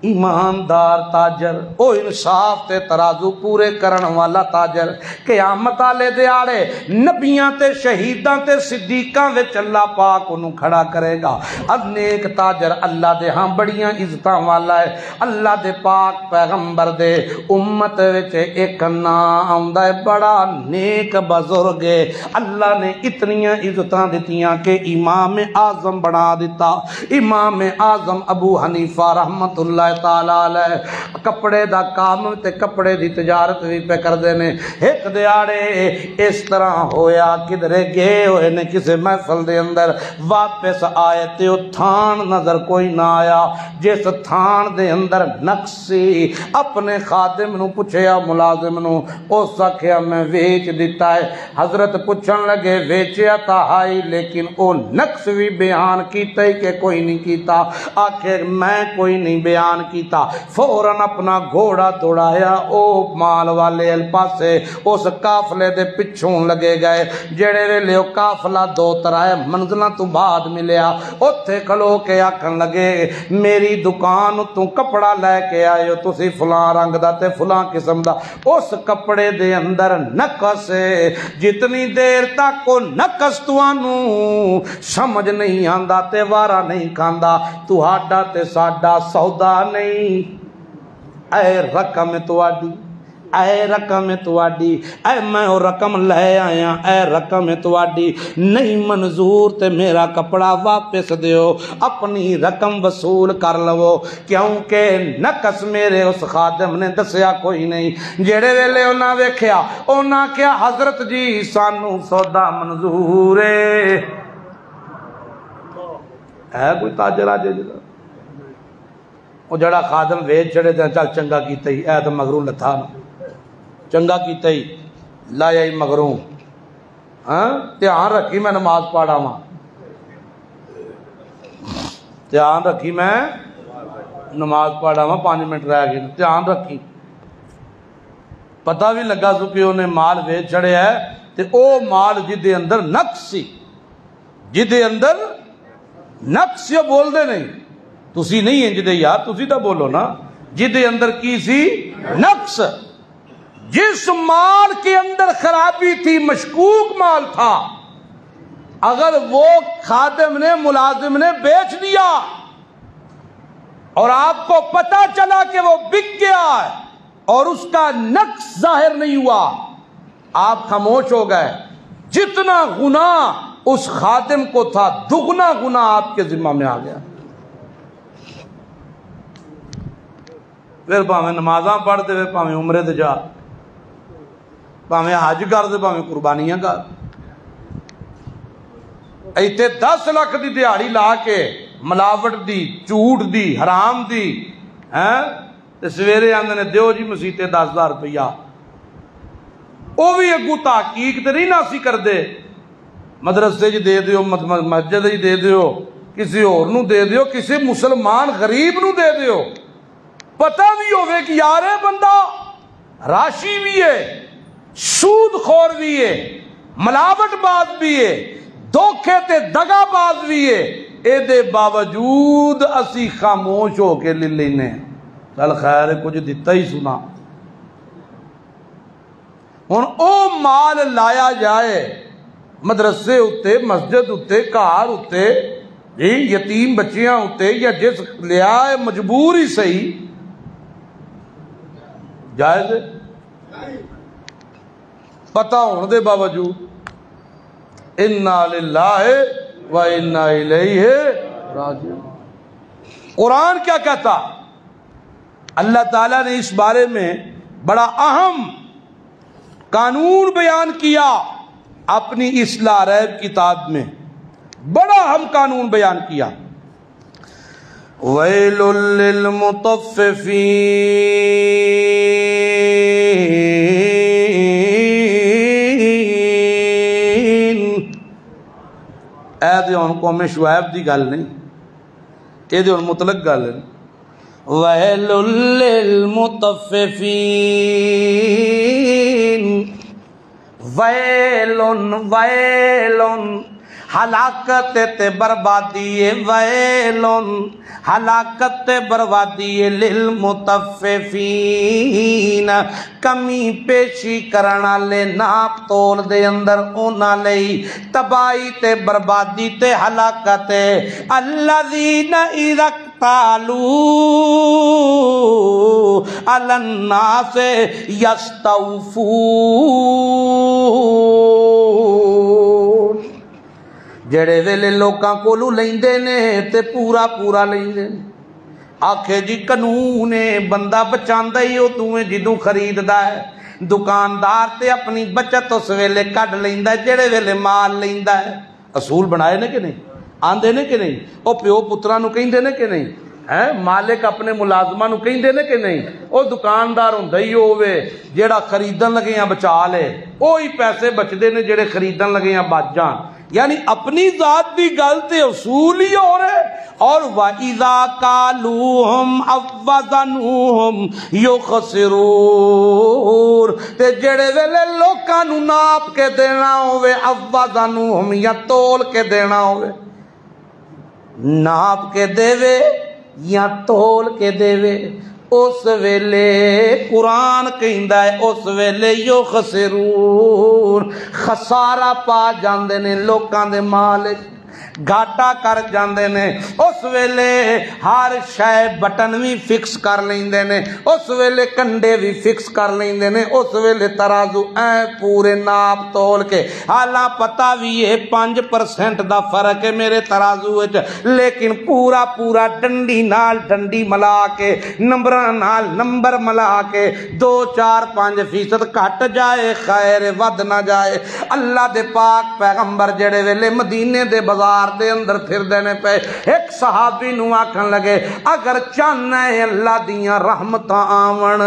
Speaker 1: ایماندار تاجر، او انصاف تے ترازو پورے کرن والا تاجر، قیامت والے دیاڑے نبیاں تے شہیداں تے صدیقاں وچ اللہ پاک انہوں کھڑا کرے گا۔ اب نیک تاجر اللہ دے ہاں بڑیاں عزتاں والا ہے، اللہ دے پاک پیغمبر دے امت وچ ایک نام آندا ہے بڑا نیک بزرگ ہے، اللہ نے اتنیاں عزتاں دتیاں کہ امام اعظم بنا دیتا۔ امام اعظم ابو حنیفہ رحمت اللہ تعالی علیہ کپڑے دا کام تے کپڑے دی تجارت بھی پہ کر دینے۔ ایک دیاڑے اس طرح ہویا کدھرے گئے ہوئے نے کسی محفل دے اندر، واپس آئے تے او تھان نظر کوئی نہ آیا، جس تھان دے اندر نقص سی اپنے خادم نو پوچھیا ملازم نو، اس آکھیا میں ویچ دیتا ہے۔ حضرت پوچھن لگے ویچیا تا ہائی لیکن او نقص بھی بیان کیتا ہی کہ کوئی نہیں کیتا؟ آکھے میں کوئی نہیں بیان بیان کیتا، فوراً اپنا گھوڑا دوڑایا، او مال والے پاسے اس قافلے دے پچھوں لگے گئے، جڑے ویلے او قافلہ دو ترائے منزلاں تو بعد ملیا، اوتھے کھلو کے آکھن لگے میری دکان تو کپڑا لے کے آئے ہو تسی فلاں رنگ دا تے فلاں قسم دا، اس کپڑے دے اندر نقص ہے، جتنی دیر تک کو نقص توانوں سمجھ نہیں آندا تے وارا نہیں کھاندا، تہاڈا تے ساڈا سودا نہیں، اے رقم تواڈی، اے رقم تواڈی، اے میں وہ رقم لے آیا، اے رقم تواڈی نہیں منظور تے میرا کپڑا واپس دیو، اپنی رقم وصول کر لو، کیونکہ نقص میرے اس خادم نے دسیا کوئی نہیں۔ جڑے ویلے انہاں ویکھیا انہاں کیا حضرت جی سانو سودا منظور ہے کوئی تاجر آجے جی وہ جڑا خادم ویچ چڑے دے چل چنگا کیتا ہی، اے تو مغروں لتھا نا چنگا کیتا ہی لایا ہی مغروں، دھیان رکھی میں نماز پڑھا ماں، دھیان رکھی میں نماز پڑھا ماں، 5 منٹ رہ گئے، دھیان رکھی، پتہ بھی لگا سو کہ انہیں مال ویچ چڑے ہے تے او مال جدے اندر نقص سی، جدے اندر نقص یا بول دے نہیں تسی نہیں انج دے یار، تسی تا بولو نا، جدے اندر کی سی نقص، جس مال کے اندر خرابی تھی مشکوک مال تھا، اگر وہ خادم نے ملازم نے بیچ دیا اور آپ کو پتا چلا کہ وہ بک گیا ہے اور اس کا نقص ظاہر نہیں ہوا، آپ خاموش ہو گئے، جتنا گناہ اس خادم کو تھا دگنا گناہ آپ کے ذمہ میں آ گیا، پھر پاویں نمازاں پڑھ دے پاویں عمرے دے جا، پاویں حج کر دے پاویں قربانیاں کر، ایتھے 10 لاکھ دی دیہاڑی لا کے ملاوٹ دی، جھوٹ دی، حرام دی تے سویرے آندے نے دیو جی مسیتے 10,000 روپیہ، وہ بھی اگوں تحقیق تے نہیں ناسی کر دے، مدرسے جی دے دیو، مسجد جی دے دیو، کسی اور نو دے دیو، کسی مسلمان غریب نو دے دیو، پتہ بھی ہوئے کہ یارے بندہ راشی بھی ہے، سود خور بھی ہے، ملاوٹ باز بھی ہے، دھوکے تے دگا باز بھی ہے، اے دے باوجود اسی خاموش ہو کے لے لینے، چل خیر کچھ دیتا ہی سنا، ہن او مال لایا جائے مدرسے اتے، مسجد اتے، گھر اتے، یتیم بچیاں اتے، یا جس لیا ہے مجبور ہی صحیح، جائز ہے پتہ ہونے دے باوجود، اِنَّا لِلَّهِ وَإِنَّا إِلَيْهِ راجعون۔ قرآن کیا کہتا؟ اللہ تعالیٰ نے اس بارے میں بڑا اہم قانون بیان کیا اپنی اصلاح ریب کتاب میں، بڑا اہم قانون بیان کیا، وَيْلٌ لِّلْمُطَفِّفِينَ، اے دے ہن قوم شعیب دی گل نہیں، اے دے ہن مطلق گل ہے، وَيْلٌ لِّلْمُطَفِّفِينَ، ویلن ویلن ہلاکت تے بربادی ہے، ویلن ہلاکت تے بربادی ہے، للمطففین کمی پیشی کرنا لے ناپ تول دے اندر اونا لئی تباہی تے بربادی تے ہلاکت ہے، الذین اذا اکتالوا علی الناس یستوفون، جڑے ویلے لوکاں کولو لیندے نے تے پورا پورا لیندے نے، آکھے جی قانون ہے بندہ بچاندا ہی او توں جدوں خریددا ہے، دکاندار تے اپنی بچت اس ویلے کڈ لیندا ہے جڑے ویلے مال لیندا ہے، اصول بنائے نے کہ نہیں، آندے نے کہ نہیں، او پیو پتراں نو کہندے نے کہ نہیں، مالک اپنے ملازماں نو کہندے نے کہ نہیں، او دکاندار ہوندا ہی ہووے جیڑا خریدن لگیاں بچا لے، وہی پیسے بچدے نے جڑے خریدن لگیاں بچ جان، یعنی اپنی ذات دی گل تے اصول ہی ہو رہے. اور وَإِذَا كَالُوهُمْ أَوْ وَّزَنُوهُمْ يُخْسِرُونَ. تے جڑے ویلے لوکاں نو ناپ کے دینا ہوئے أَوْ وَّزَنُوهُمْ یا تول کے دینا ہوئے, ناپ کے دیوے یا تول کے دیوے, اس ویلے قرآن کہندا ہے اس ویلے یخسرون خسارہ پا جاندے نے لوکاں دے مال, گھاٹا کر جاندے نے. اس ویلے ہر شے بٹن بھی فکس کر لیندے نے, اس ویلے کنڈے بھی فکس کر لیندے نے, اس ویلے ترازو پورے ناپ تول کے, حالاں پتہ بھی یہ 5% دا فرق ہے میرے ترازو وچ, لیکن پورا پورا ڈنڈی نال ڈنڈی ملا کے نمبراں نال نمبر ملا کے 2-4-5% گھٹ جائے خیر ود نہ جائے. اللہ دے پاک پیغمبر جڑے ویلے مدینے دے بازار دے اندر پھر دینے پہ ایک صحابی نو آکھن لگے اگر چاہنا ہے اللہ دیاں رحمتاں آون,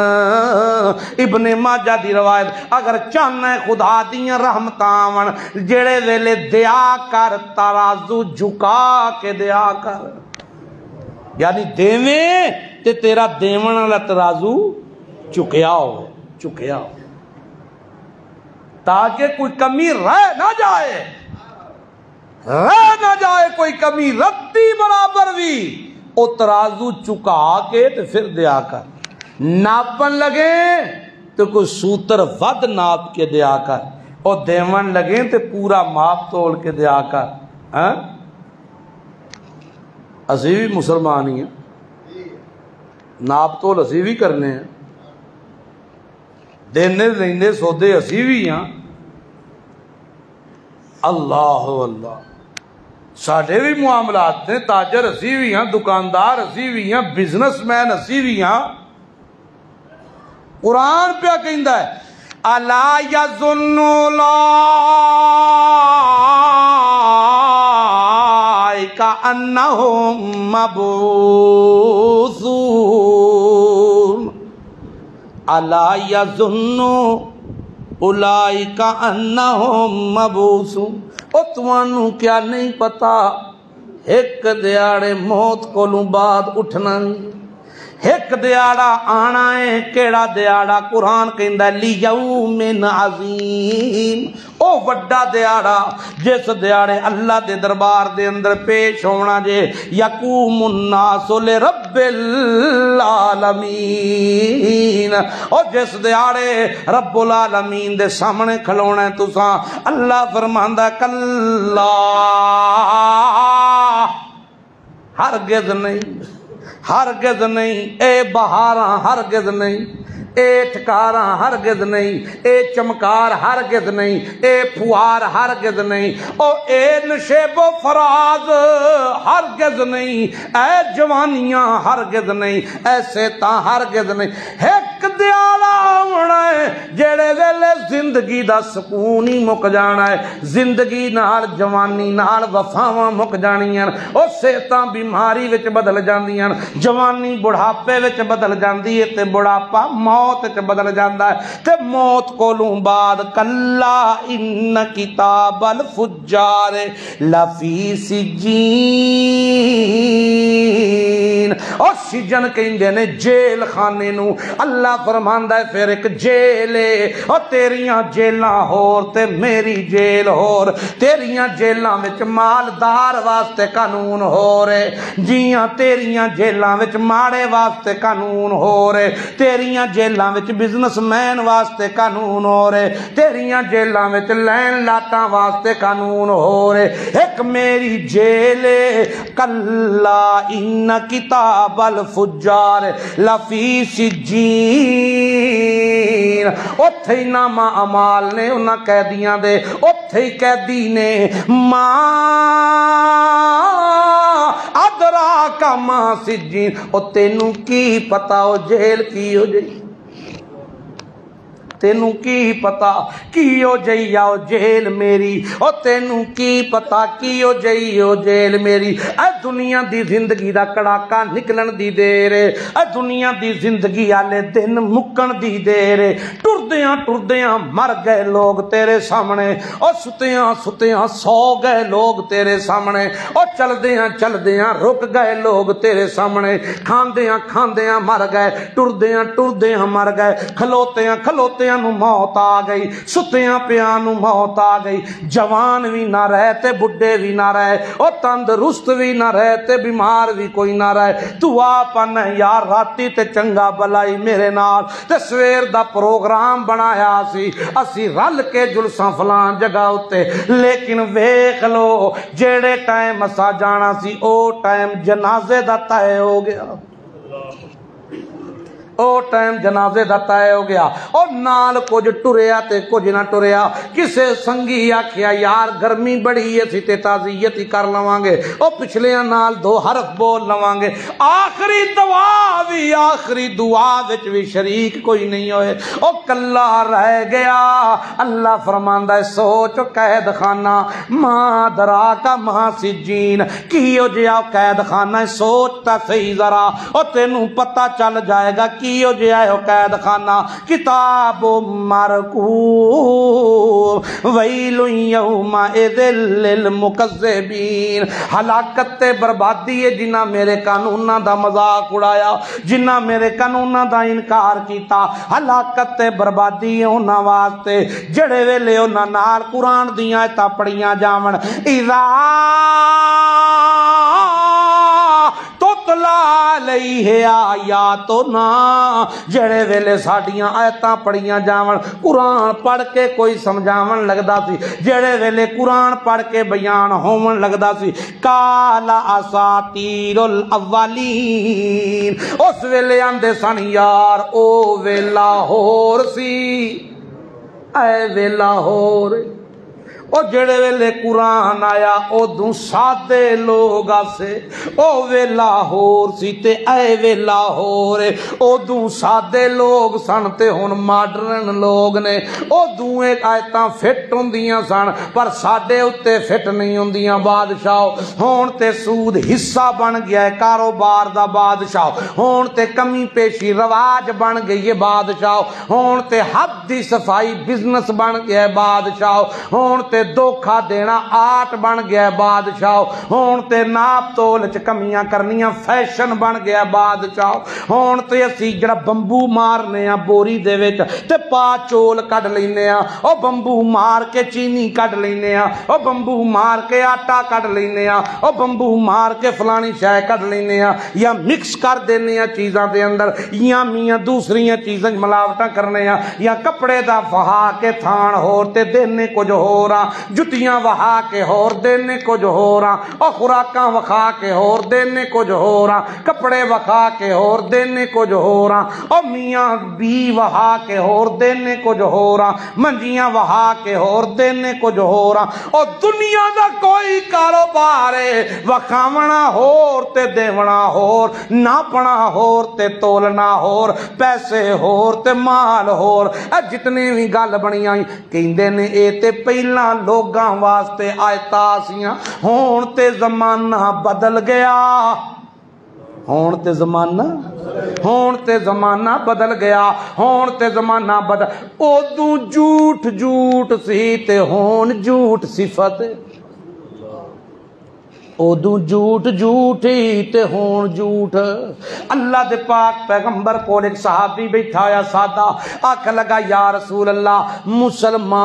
Speaker 1: ابن ماجہ دی روایت, اگر چاہنا ہے خدا دیاں رحمتاں آون جڑے ویلے دیا کر ترازو جھکا کے دیا کر, یعنی دیویں تے تیرا دیون والا ترازو چکیا ہو, چکیا ہو, تاکہ کوئی کمی رہ نہ جائے, رہ نہ جائے کوئی کمی رتی برابر بھی. او ترازو چکا کے تے پھر دیا کر. ناپن لگے تو کوئی سوتر ود ناپ کے دیا کر, او دیون لگے تے پورا ماپ تول کے دیا کر. اسی بھی مسلمان ہی ہیں, ناپ تول اسی بھی کرنے ہیں, دینے لیندے سودے اسی بھی ہیں. اللہ اللہ, ساڈے بھی معاملات نے, تاجر اسی بھی ہیں, دکاندار اسی بھی ہیں, بزنس مین اسی بھی ہیں. قرآن پہ کہندا ہے الا یظن اولئک انہم مبعوثون. الا یظن اولئک انہم مبعوثون. او تمانوں کیا نہیں پتا ایک دیاڑے موت کولوں بعد اٹھنا, ایک دیاڑا آنا ہے. کیڑا دیاڑا؟ قرآن کہندا ہے لیوم عظیم, او وڈا دیاڑا جس دیاڑے اللہ دے دربار دے اندر پیش ہونا جے. یقوم الناس لرب العالمین, او جس دیاڑے رب العالمین دے سامنے کھلونا ہے تساں. اللہ فرماندا کلا ہرگز نہیں, ہرگز نہیں, اے بہاراں ہرگز نہیں, اے ٹھکاراں ہرگز نہیں, اے چمکار ہرگز نہیں, اے پھوار ہرگز نہیں, او اے نشیب و فراز ہرگز نہیں, اے جوانیاں ہرگز نہیں, ایسے تاں ہرگز نہیں. ایک دیاڑا ہونا ہے جڑے ویلے زندگی دا سکون ہی مک جانا ہے, زندگی نال جوانی نال وفاواں مک جانیاں, او صحتاں بیماری وچ بدل جاندیاں, جوانی بڑھاپے وچ بدل جاندی ہے, تے بڑھاپا موت وچ بدل جاندا ہے. تے موت کولوں بعد کلا ان کتاب الفجار لفی سجین, اور سجن کہندے نے جیل خانے نو. اللہ فرماندا ہے پھر ایک جیل ہے, اور تیریاں جیلاں ہور تے میری جیل ہور. تیریاں جیلاں وچ مالدار واسطے قانون ہو رہے, جیاں تیریاں جیلاں وچ ماڑے واسطے قانون ہو رہے, تیریاں جیلاں وچ بزنس مین واسطے قانون ہو رہے, تیریاں جیلاں وچ لین لاٹاں واسطے قانون ہو رہے. ایک میری جیل کلا ان کتاب الفجار لفی سجین. اوتھے ہی نامہ اعمال نے انہاں قیدیاں دے, اوتھے ہی قیدی نے ادراک ما سجین, او تینوں کی پتا او جیل کی ہو جائے. تینوں کی پتا کی ہو جئی آؤ جیل میری، او تینوں کی پتا کی ہو جئی او جیل میری۔ اے دنیا دی زندگی دا کڑاکا نکلن دی دیر، اے دنیا دی زندگی والے دن مکن دی دیر، ٹردیاں ٹردیاں مر گئے لوگ تیرے سامنے، او ستیاں ستیاں سو گئے لوگ تیرے سامنے، او چلدیاں چلدیاں رک گئے لوگ تیرے سامنے، کھاندیاں کھاندیاں مر گئے، ٹردیاں ٹردیاں مر گئے، کھلوتیاں کھلوتیاں نو موت آ گئی، ستیاں پیاں نو موت آ گئی، جوان بھی نہ رہے تے بڈھے بھی نہ رہے، او تندرست بھی نہ رہے تے بیمار بھی کوئی نہ رہے۔ تو آپ نے یار راتی تے چنگا بلائی میرے نال تے سویر دا پروگرام بنایا سی، اسی رل کے جلساں فلان جگہ اتے، لیکن ویکھ لو جیڑے ٹائم اسا جانا سی او ٹائم جنازے دا طے ہو گیا، او ٹائم جنازے دا طے ہو گیا، او نال کچھ ٹریا تے کچھ نہ ٹریا۔ کسے سنگی آکھیا یار گرمی بڑی ہے سی تے تعزیت ہی کر لواں گے، او پچھلیاں نال دو حرف بول لواں گے، آخری دعا وچ بھی شریک کوئی نہیں ہوئے، او کلا رہ گیا۔ اللہ فرماندا ہے سوچ قید خانہ ماں درا کا ماں سجین کی ہو جیا قید خانہ، سوچ تا صحیح ذرا، او تینوں پتہ چل جائے گا کی ہو جیا ہے قید خانہ۔ کتاب مرقوم ویل یومئذ للمکذبین، ہلاکت تے بربادی ہے جنہ میرے قانوناں دا مذاق اڑایا، جنہ میرے قانوناں دا انکار کیتا، ہلاکت تے بربادی ہے انہاں واسطے جڑے ویلے انہاں نال قرآن دیاں آیتاں پڑھیاں جاون، اذا تتلا علیہ آیاتنا، جڑے ویلے ساڈیاں آیتاں پڑھیاں جاون، قرآن پڑھ کے کوئی سمجھاون لگدا سی، جڑے ویلے قرآن پڑھ کے بیان ہون لگدا سی، قال اساطیر الاولین، اس ویلے آندے سن یار او ویلا ہور سی، اے ویلا ہور، او جڑے ویلے قرآن آیا ادوں سادے لوگ آسے، او ویلا ہور سی تے اے ویلا ہور، ادوں سادے لوگ سن تے ہن ماڈرن لوگ نے، ادوں ایک آیتاں فٹ ہوندیاں سن پر ساڈے اتے فٹ نہیں ہوندیاں، بادشاہ ہون تے سود حصہ بن گیا ہے کاروبار دا، بادشاہ ہون تے کمی پیشی رواج بن گئی ہے، بادشاہ ہون تے حد دی صفائی بزنس بن گیا ہے، بادشاہ ہون تے دھوکھا دینا آرٹ بن گیا بادشاہ، ہون تے ناپ تول چ کمیاں کرنیاں فیشن بن گیا بادشاہ، ہون تے اسی جڑا بمبو مارنے آ بوری دے وچ تے پا چول کڈ لینے آ، او بمبو مار کے چینی کڈ لینے آ، او بمبو مار کے آٹا کڈ لینے آ، او بمبو مار کے فلانی شے کڈ لینے آ، یا مکس کر دینے آ چیزاں دے اندر، یا میاں دوسریاں چیزاں ملاوٹاں کرنے آ، یا کپڑے دا وہا کے تھان ہور تے دینے کچھ ہور آ، جتیاں وہا کے ہور دینے کچھ ہور آ، او خوراکاں وکھا کے ہور دینے کچھ ہور آ، کپڑے وکھا کے ہور دینے کچھ ہور آ، او میاں بی وہا کے ہور دینے کچھ ہور آ، منجیاں وہا کے ہور دینے کچھ ہور آ، او دنیا دا کوئی کاروبار ہے وکھاونا ہور تے دیونا ہور، ناپنا ہور تے تولنا ہور، پیسے ہور تے مال ہور، اے جتنے بھی گل بنیاں کہندے نے اے تے پہلاں لوگاں واسطے آیتاں سیاں، ہون تے زمانہ بدل گیا، ہون تے زمانہ بدل گیا، ہون تے زمانہ بدل، ادوں جھوٹ جھوٹ سی تے ہون جھوٹ صفت، ادوں جھوٹ جھوٹ ہی تے ہون جھوٹ۔ اللہ دے پاک پیغمبر کول ایک صحابی بیٹھا ہویا سادہ، آکھ لگا یا رسول اللہ مسلمان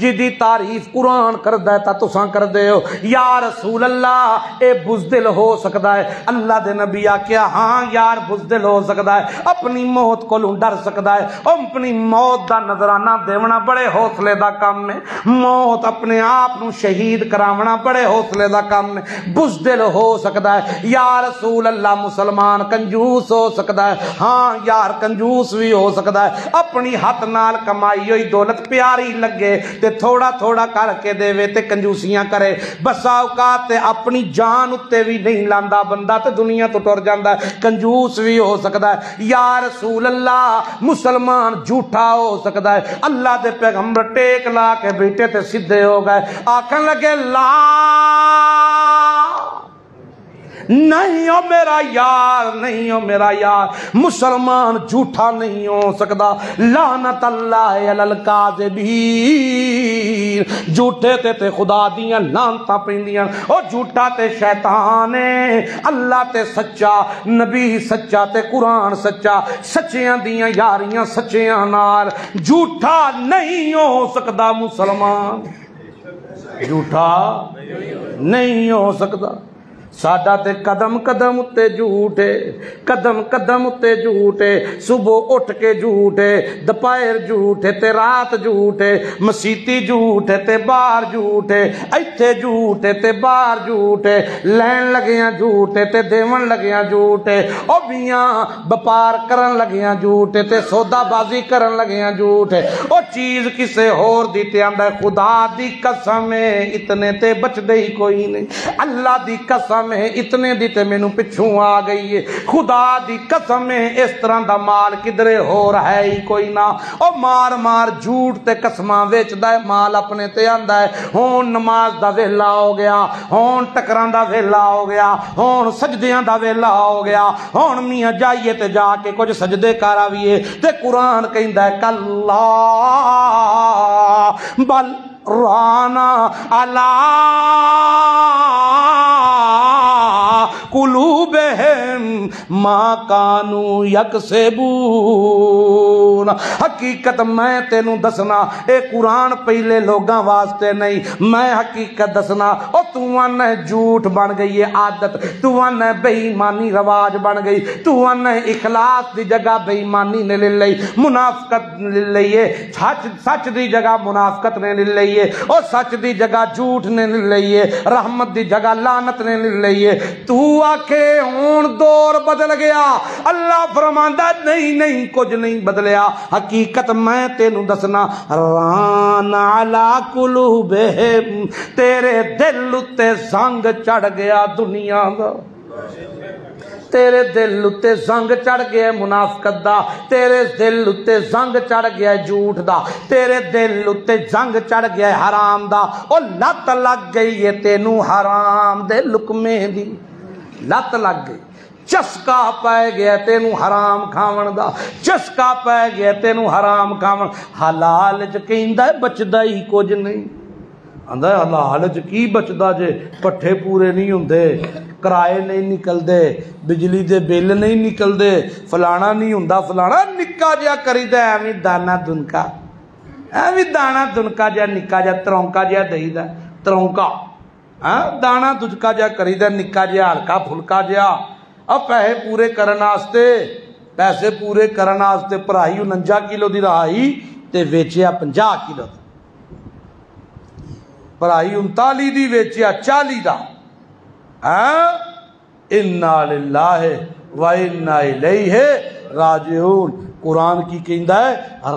Speaker 1: جدی تعریف قرآن کردہ ہے تا تساں کردے ہو، یا رسول اللہ اے بزدل ہو سکتا ہے؟ اللہ دے نبی آکھیا ہاں یار بزدل ہو سکتا ہے، اپنی موت کو ڈر سکتا ہے، اپنی موت دا نظرانہ دیونا بڑے حوصلے دا کام ہے، موت اپنے آپ نو شہید کراونا بناونا بڑے حوصلے دا کام ہے. بزدل ہو سکتا ہے یا رسول اللہ مسلمان کنجوس ہو سکتا ہے, ہاں یار کنجوس بھی ہو سکتا ہے, اپنی ہاتھ نال کمائی ہوئی دولت پیاری لگے تے تھوڑا تھوڑا کر کے دے تے کنجوسیاں کرے. بسا اوقات تے اپنی جان اتے بھی نہیں لاندا بندہ تے دنیا تو ٹر جاندا ہے. کنجوس بھی ہو سکتا ہے یا رسول اللہ مسلمان جھوٹا ہو سکتا ہے. اللہ دے پیغمبر ٹیک لا کے بیٹے تے سیدھے ہو گئے, آکھن لگے لا نہیں ہو میرا یار, نہیں ہو میرا یار, مسلمان جھوٹا نہیں ہو سکتا. لعنت اللہ علی الکاذبین, جھوٹے تے خدا دیاں لعنتاں پیندیاں. او جھوٹا تے شیطان ہے, اللہ تے سچا, نبی سچا تے قرآن سچا, سچیاں دیاں یاریاں سچیاں نال. جھوٹا نہیں ہو سکتا مسلمان, جھوٹا نہیں ہو سکتا. ساڈا تے قدم قدم اتے جھوٹے, قدم قدم اتے جھوٹے, صبح اٹھ کے جھوٹے, دوپہر جھوٹے تے رات جھوٹے, مسیتی جھوٹے تے باہر جھوٹے, ایتھے جھوٹے تے باہر جھوٹے, لین لگیاں جھوٹے تے دیون لگیاں جھوٹے, او بیاں بپار کرن لگیاں جھوٹے تے سودا بازی کرن لگیاں جھوٹے. او چیز کسے ہور دی تے آندا ہے خدا دی قسم اتنے تے بچ دے ہی کوئی نہیں. اللہ دی قسم اتنے دی تے مینوں پچھوں آ گئی ہے. خدا دی قسم اس طرح دا مال کدرے ہو رہا ہے ہی کوئی نہ. او مار مار جھوٹ تے قسماں ویچدا ہے, مال اپنے تے آندا ہے ہون نماز دا ویلا ہو گیا, ہون ٹکراں دا ویلا ہو گیا, ہون سجدیاں دا ویلا ہو گیا, ہون میاں جائیے تے جا کے کچھ سجدے کر آویے. تے قرآن کہندا ہے کلا بل رانا علی قلوبہم ما کانوا یکسبون. حقیقت میں تینوں دسنا اے قرآن پہلے لوگاں واسطے نہیں, میں حقیقت دسنا. او تو آنا جھوٹ بن گئی ہے عادت, تو آنا بے ایمانی رواج بن گئی, تو آنا اخلاص دی جگہ بے ایمانی نے لے لئی, منافقت لے لئیے, سچ دی جگہ منافقت نے لے لئیے, او سچ دی جگہ جھوٹ نے لے لئیے, رحمت دی جگہ لعنت نے لے لئیے. تو آکے ہون دور بدل گیا. اللہ فرماندا نہیں نہیں کچھ نہیں بدلیا. حقیقت میں تینوں دسنا ران علی قلوبہم, تیرے دل اتے زنگ چڑھ گیا دنیا دا, تیرے دل اتے زنگ چڑھ گیا منافقت دا, تیرے دل اتے زنگ چڑھ گیا جھوٹ دا, تیرے دل اتے زنگ چڑھ گیا حرام دا. او لت لگ گئی ہے تینوں حرام دے لقمے دی, لت لگ گئی, چسکا پائے گیا تینوں حرام کھاون دا, چسکا پائے گیا تینوں حرام کھاون. حلال چ کہندا ہے بچدا ہی کچھ نہیں, آندا ہے حلال چ کی بچدا جے, پٹھے پورے نہیں ہوندے, کرائے نہیں نکلدے, بجلی دے بل نہیں نکلدے, فلانا نہیں ہوندا فلانا, نکا جیا کریدا ایویں دانا دنکا, ایویں دانا دنکا جیا نکا جیا ترونکا جیا دئیدا, ترونکا دانا دجکا جیا کریدا نکا جیا ہلکا پھلکا جیا. اب پیسے پورے کرن واسطے, پیسے پورے کرن واسطے پڑھائی 49 کلو دی رہائی تے ویچیا 50 کلو دی, پڑھائی 39 دی ویچیا 40 دا. انا للہ و انا الیہ راجعون. قرآن کی کہندا ہے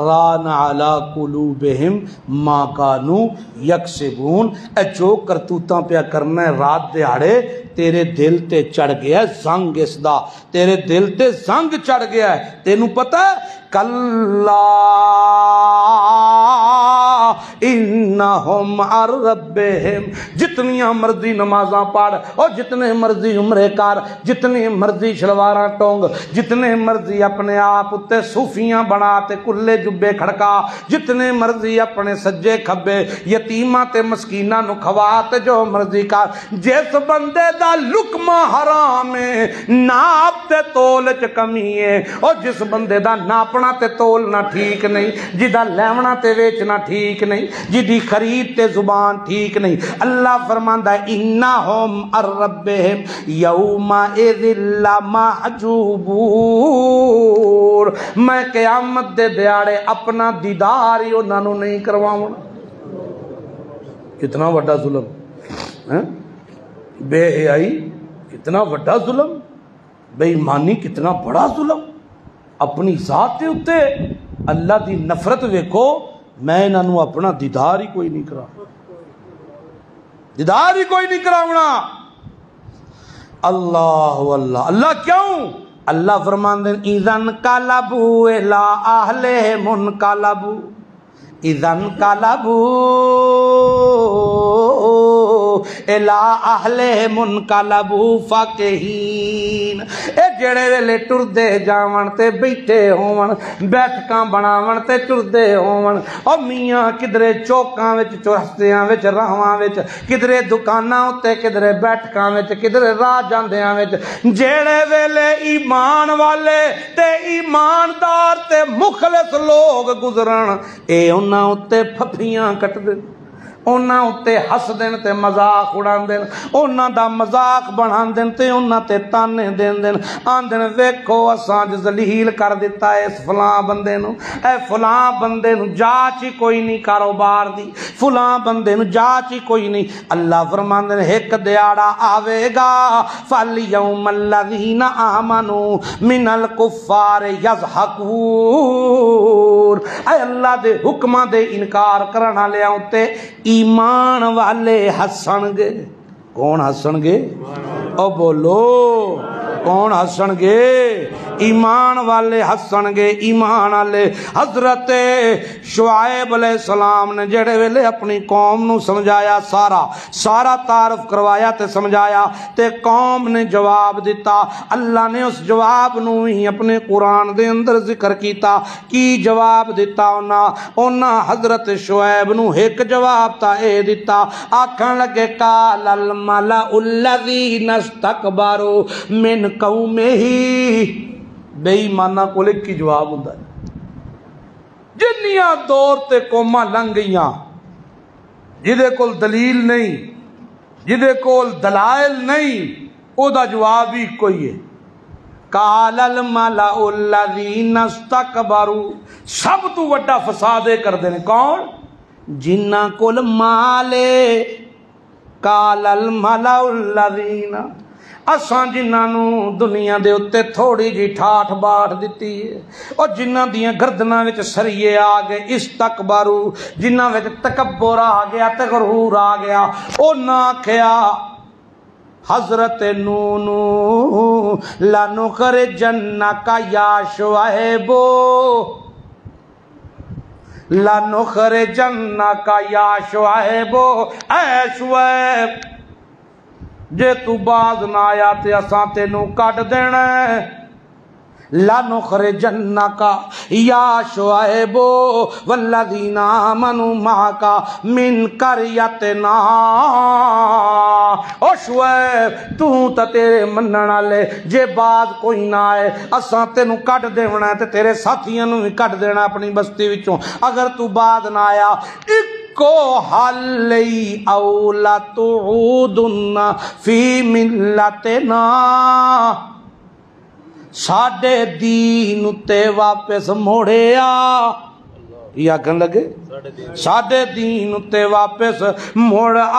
Speaker 1: ران علی قلوبہم ما کانوا یکسبون. اے جو کرتوتاں پیا کرنا ہے رات دیہاڑے, تیرے دل تے چڑھ گیا زنگ اس دا, تیرے دل تے زنگ چڑھ گیا ہے. تینوں پتہ ہے کلا انہم عن ربہم, جتنیاں مرضی نمازاں پڑھ اور جتنے مرضی عمرے کر, جتنے مرضی شلواراں ٹونگ, جتنے مرضی اپنے آپ اتے صوفیاں بنا تے کلے جبے کھڑکا, جتنے مرضی اپنے سجے کھبے یتیماں تے مسکیناں نو کھوا تے جو مرضی کر, جس بندے دا لقمہ حرام ہے ناپ تے تول چ کمی ہے, اور جس بندے دا ناپنا تے تولنا ٹھیک نہیں, جدا لیونا تے ویچنا ٹھیک نہیں, جدی خرید تے زبان ٹھیک نہیں. اللہ فرماندا ہے انہم عن ربہم یومئذ لمحجوبون. میں قیامت دے دیاڑے اپنا دیدار ہی انہاں نوں نہیں کرواونا. کتنا بڑا ظلم, بے حیائی کتنا بڑا ظلم، بے ایمانی کتنا بڑا ظلم، اپنی ذات دے اتے اللہ دی نفرت ویکھو، میں انہوں اپنا دیدار ہی کوئی نہیں کرا، دیدار ہی کوئی نہیں کراونا۔ اللہ اللہ اللہ کیوں؟ اللہ فرماندے اذن قلبوا الی اہلہم انقلبوا، اذن قلبوا الی اہلہم انقلبوا فقہین۔ اے جڑے ویلے ٹردے جاون تے بیٹھے ہون، بیٹھکاں بناون تے ٹردے ہون، او میاں کدرے چوکاں وچ چرستیاں وچ راہواں وچ، کدرے دکاناں اُتے، کدرے بیٹھکاں وچ، کدرے راہ جاندیاں وچ، جڑے ویلے ایمان والے تے ایماندار تے مخلص لوگ گزرن، اے انہاں اُتے پھپھیاں کٹ دین، انہاں اُتے ہس دین تے مذاق اڑان دین، انہاں دا مذاق بنان دین تے انہاں تے تانے دین دین، آن دین ویکھو اساں جو ذلیل کر دیتا ہے اس فلاں بندے نو، اے فلاں بندے نو جاچ ہی کوئی نہیں کاروبار دی، فلاں بندے نو جاچ ہی کوئی نہیں۔ اللہ فرماندے نے ایک دیاڑا آوے گا فَالْيَوْمَ الَّذِينَ آمَنُوا مِنَ الْكُفَّارِ يَضْحَكُونَ، اے اللہ دے حکماں دے انکار کرن والےاں تے ایمان والے ہسن گے۔ کون ہسن گے؟ او بولو کون ہسن گے؟ ایمان والے ہسن گے، ایمان والے۔ حضرت شعیب علیہ السلام نے جڑے ویلے اپنی قوم نو سمجھایا، سارا تعارف کروایا تے سمجھایا تے قوم نے جواب دیتا، اللہ نے اس جواب نو ہی اپنے قرآن دے اندر ذکر کیتا۔ کی جواب دیتا انہاں حضرت شعیب نو ایک جواب تا اے دیتا، آکھن لگے قال الملأ الذین استکبروا من قومہ۔ بے ایمانہ کو ایک کی جواب ہوندا ہے، جنیاں دور تے قوماں لنگ گئیاں، جدے کول دلیل نہیں، جدے کول دلائل نہیں، او دا جواب ہی کوئی ہے، قال الملأ الذین استکبروا۔ سب تو وڈا فساد کر دینے کون؟ جنہاں کول مالے۔ قال الملأ الذین، اساں جنہاں نو دنیا دے اتے تھوڑی جی ٹھاٹھ باٹھ دیتی ہے، اور جنہاں دیاں گردناں وچ سریے آ گئے، استکبروا، جنہاں وچ تکبر آ گیا، تغرور آ گیا، او نہ کھیا حضرت نونو لَنُخْرِجَنَّكَ یا شعیب، لَنُخْرِجَنَّكَ یا شعیب، اے شعیب جے تو باز نہ آیا تے اساں تینوں کٹ دینا ہے۔ لَنُخْرِجَنَّكَ یا شعیب وَالَّذِينَ آمَنُوا مَعَكَ مِنْ قَرْيَتِنَا۔ او شعیب تو تا تیرے منن والے جے باز کوئی نہ آئے اساں تینوں کٹ دینا ہے تے تیرے ساتھیاں نوں بھی کٹ دینا اپنی بستی وچوں، اگر تو باز نہ آیا۔ کو حلی او لتعودن فی ملتنا، ساڈے دین تے واپس موڑیا، یا کہن لگے ساڈے دین تے واپس موڑا،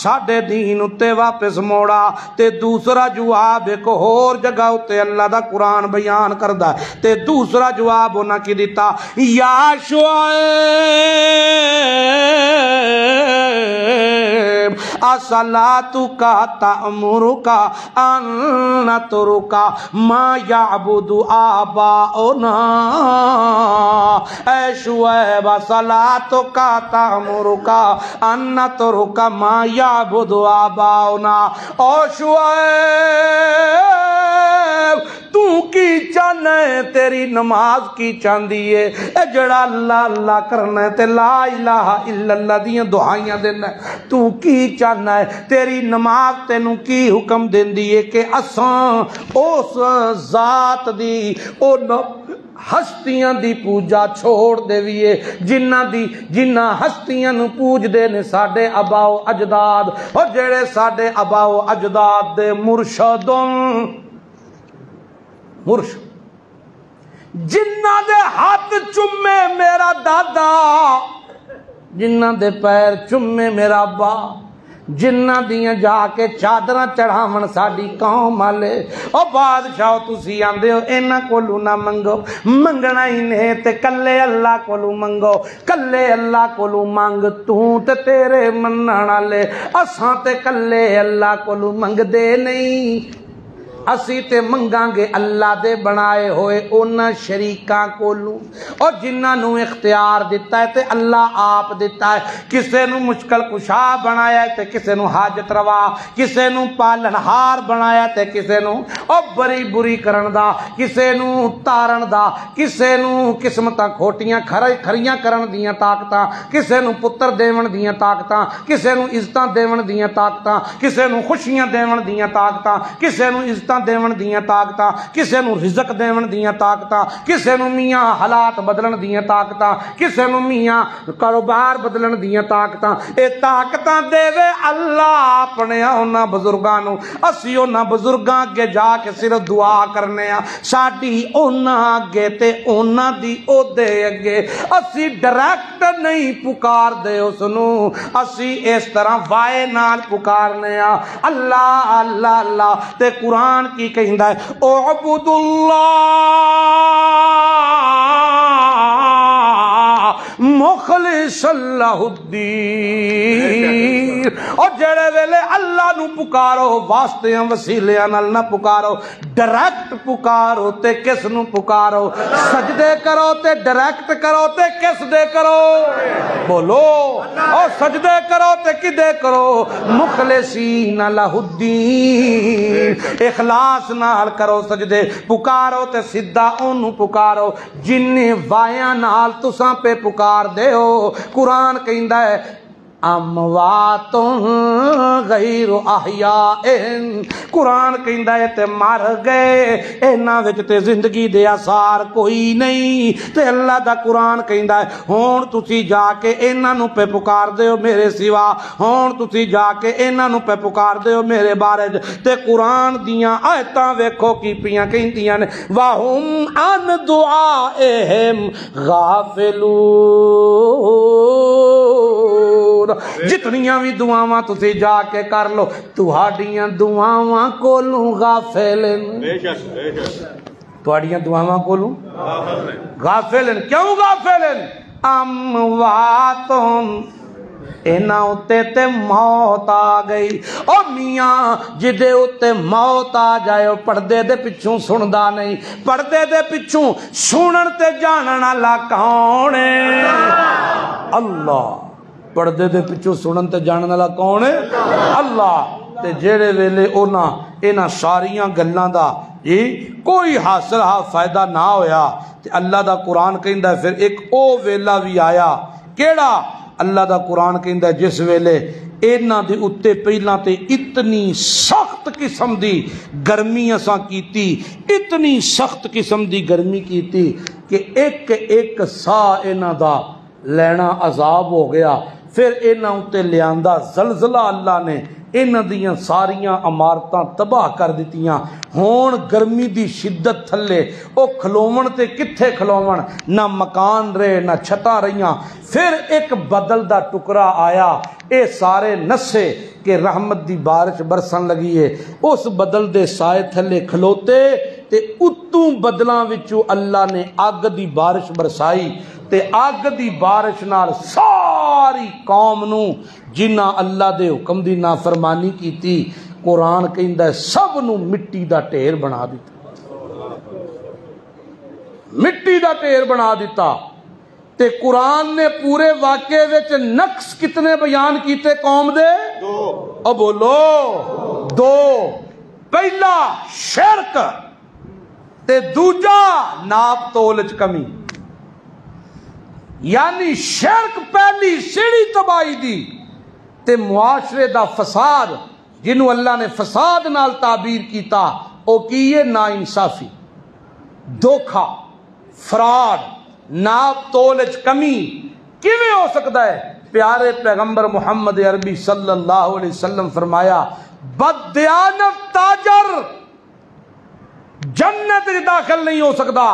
Speaker 1: ساڈے دین تے واپس موڑا۔ تے دوسرا جواب ایک اور جگہ تے اللہ دا قرآن بیان کردا ہے، تے دوسرا جواب انہاں کی دیتا، یا شعیب اصلاتک تأمرک ان نترک ما یعبد آباؤنا۔ اے شعیب صلاتک تأمرک ان نترک ما یعبد آباؤنا۔ او شعیب تو کی چاہنا ہے، تیری نماز کی چاندی ہے، اے جڑا اللہ اللہ کرنا ہے تے لا الہ الا اللہ دیاں دعائیاں دینا ہے، تو کی چاہنا ہے، تیری نماز تینوں کی حکم دیندی ہے کہ اساں اس ذات دی او ہستیاں دی پوجا چھوڑ دیویے جنہ ہستیاں نو پوج دے نے ساڈے آبا و اجداد، اور جڑے ساڈے آبا و اجداد دے مرشد جنہ دے ہاتھ چومے میرا دادا، جنہ دے پیر چومے میرا ابا، جنہ دیاں جا کے چادراں چڑھاون ساڈی قوم والے او بادشاہ تسی آندے ہو انہاں کولوں نہ منگو منگنا ہی نے تے کلے اللہ کولوں منگو کلے اللہ کولوں منگ تو تے تیرے منن والے اساں تے کلے اللہ کولوں منگ دے نہیں اسی تے منگاں گے اللہ دے بنائے ہوئے انہاں شریکاں کولوں اور جنہاں نو اختیار دیتا ہے تے اللہ آپ دیتا ہے کسے نو مشکل کشا بنایا ہے تے کسے نو حاجت روا کسے نو پالنہار بنایا تے کسے نو اور بری بری کرن دا کسے نو تارن دا کسے نو قسمتاں کھوٹیاں کھریاں کرن دیاں طاقتاں کسے نو پتر دیون دیاں طاقتاں کسے نو عزتاں دیون دیاں طاقتاں کسے نو خوشیاں دیون دیاں طاقتاں کسے نو عزتاں دیون دیاں طاقتاں کسے نو رزق دیون دیاں طاقتاں کسے نو میاں حالات بدلن دیاں طاقتاں کسے نو میاں کاروبار بدلن دیاں طاقتاں اے طاقتاں دے وے اللہ اپنے انہاں بزرگاں نو اسی انہاں بزرگاں اگے جا کے صرف دعا کرنے ہاں ساڈی انہاں اگے تے انہاں دی اودے اگے اسی ڈائریکٹ نہیں پکار دے اس نو اسی اس طرح وائے نال پکارنے ہاں اللہ اللہ اللہ تے قرآن کی کہندا ہے اعبد اللہ مخلص اللہ الدین اور جڑے ویلے اللہ نو پکارو واسطیاں وسیلیاں نال نہ پکارو ڈائریکٹ پکارو تے کس نو پکارو سجدے کرو تے ڈائریکٹ کرو تے کس دے کرو بولو اور سجدے کرو تے کدے کرو مخلصین لہ الدین اخلاص نال کرو سجدے پکارو تے سدھا اونوں پکارو جن وایاں نال تساں پہ پکار دے ہو قرآن کہندا ہے اموات غیر احیاء قرآن کہندا ہے تے مر گئے انہاں وچ تے زندگی دے آثار کوئی نہیں تے اللہ دا قرآن کہندا ہے ہن تسی جا کے انہاں نو پہ پکار دے ہو میرے سوا ہن تسی جا کے انہاں نو پہ پکار دے ہو میرے بارے تے قرآن دیاں آیتاں ویکھو کی پیاں کہندیاں نے واہم عن دعائہم غافلون جتنیاں بھی دعاواں تسی جا کے کر لو تہاڈیاں دعاواں کولوں غافل ہیں تہاڈیاں دعاواں کولوں غافل ہیں کیوں غافل ہیں امواتم انہاں اُتے تے موت آ گئی او میاں جدے اُتے موت آ جائے پردے دے پچھوں سندا نہیں پردے دے پچھوں سنن تے جانن والا کون ہے اللہ پردے دے پچھوں سنن تے جانن والا کون ہے اللہ تے جڑے ویلے انہاں ساریاں گلاں دا کوئی حاصل فائدہ نہ ہویا تے اللہ دا قرآن کہندا ہے پھر ایک او ویلا بھی آیا کیڑا اللہ دا قرآن کہندا ہے جس ویلے انہاں دے اُتے پہلاں تے اتنی سخت قسم دی گرمی اساں کیتی اتنی سخت قسم دی گرمی کیتی کہ ایک سا انہاں دا لینا عذاب ہو گیا پھر انہاں اُتے لیاندا زلزلہ اللہ نے انہاں دیاں ساریاں عمارتاں تباہ کر دتیاں ہون گرمی دی شدت تھلے او کھلوون تے کتھے کھلوون نہ مکان رہے نہ چھتاں رہیاں پھر ایک بدل دا ٹکرا آیا اے سارے نسے کہ رحمت دی بارش برسن لگی ہے اس بدل دے سائے تھلے کھلوتے تے اتوں بدلاں وچوں اللہ نے اگ دی بارش برسائی تے اگ دی بارش نال ساری قوم نو جنہ اللہ دے حکم دی نافرمانی کیتی قرآن کہندا ہے سب نو مٹی دا ٹھیر بنا دیتا مٹی دا ٹھیر بنا دیتا تے قرآن نے پورے واقعے وچ نقص کتنے بیان کیتے قوم دے اب بولو دو پہلا شرک تے دوجا ناپ تولچ کمی یعنی شرک پہلی سیڑھی تباہی دی تے معاشرے دا فساد جنہوں اللہ نے فساد نال تعبیر کیتا او کیے نا انصافی دھوکھا فراڈ ناپ تولچ کمی کیویں ہو سکتا ہے پیارے پیغمبر محمد عربی صلی اللہ علیہ وسلم فرمایا بددیانت تاجر جنت داخل نہیں ہو سکتا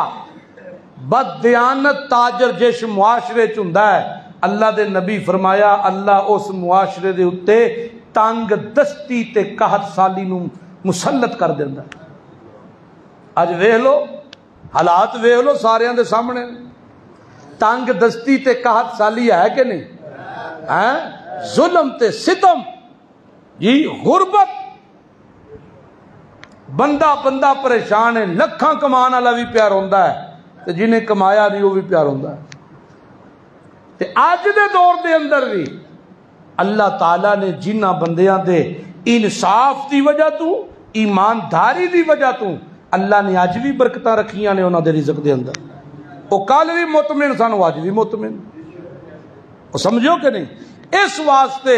Speaker 1: بددیانت تاجر جس معاشرے چ ہوندا ہے اللہ دے نبی فرمایا اللہ اس معاشرے دے اتے تنگ دستی تے قحط سالی نو مسلط کر دیندا۔ اج ویکھ لو حالات ویکھ لو سارے دے سامنے، تنگ دستی تے قحط سالی ہے کہ نہیں ہے؟ ظلم تے ستم جی، غربت، بندہ پریشان ہے، لکھاں کمان والا بھی پیار ہوندا ہے تے جنہیں کمایا نہیں وہ بھی پیار ہوندا ہے۔ تے اج دے دور دے اندر بھی اللہ تعالیٰ نے جنہ بندیاں دے انصاف دی وجہ تو، ایمانداری دی وجہ تو اللہ نے اج بھی برکتاں رکھیاں نے انہاں دے رزق دے اندر۔ وہ کل بھی مطمئن سن، اج بھی مطمئن، وہ سمجھو کہ نہیں؟ اس واسطے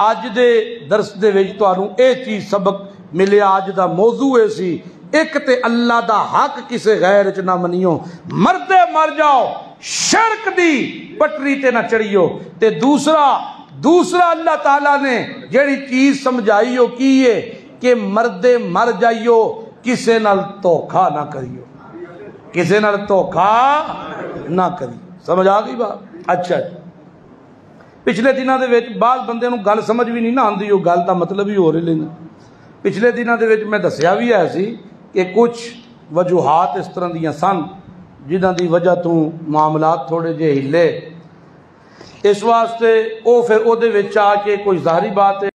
Speaker 1: اج دے درس دے وچ تانوں اے چیز سبق ملیا۔ اج دا موضوع اے سی، ایک تے اللہ دا حق کسے غیر چ نہ منیو، مردے مر جاؤ شرک دی پٹری تے نہ چڑھیو، تے دوسرا اللہ تعالیٰ نے جیڑی چیز سمجھائی ہو کی ہے کہ مردے مر جائیو، کسے نال دھوکھا نہ کریو، کسے نال دھوکھا نہ کریو۔ سمجھ آ گئی بات؟ اچھا جی، پچھلے دنوں دے وچ بعض بندے نوں گل سمجھ بھی نہیں نہ آندی، وہ گل دا مطلب ہی ہو رہی لینا۔ پچھلے دنوں دے وچ میں دسیا بھی ہے سی کہ کچھ وجوہات اس طرح دیاں سن جنہاں دی وجہ تو معاملات تھوڑے جے ہلے، اس واسطے او پھر او دے وچ آ کے کوئی ظاہری بات ہے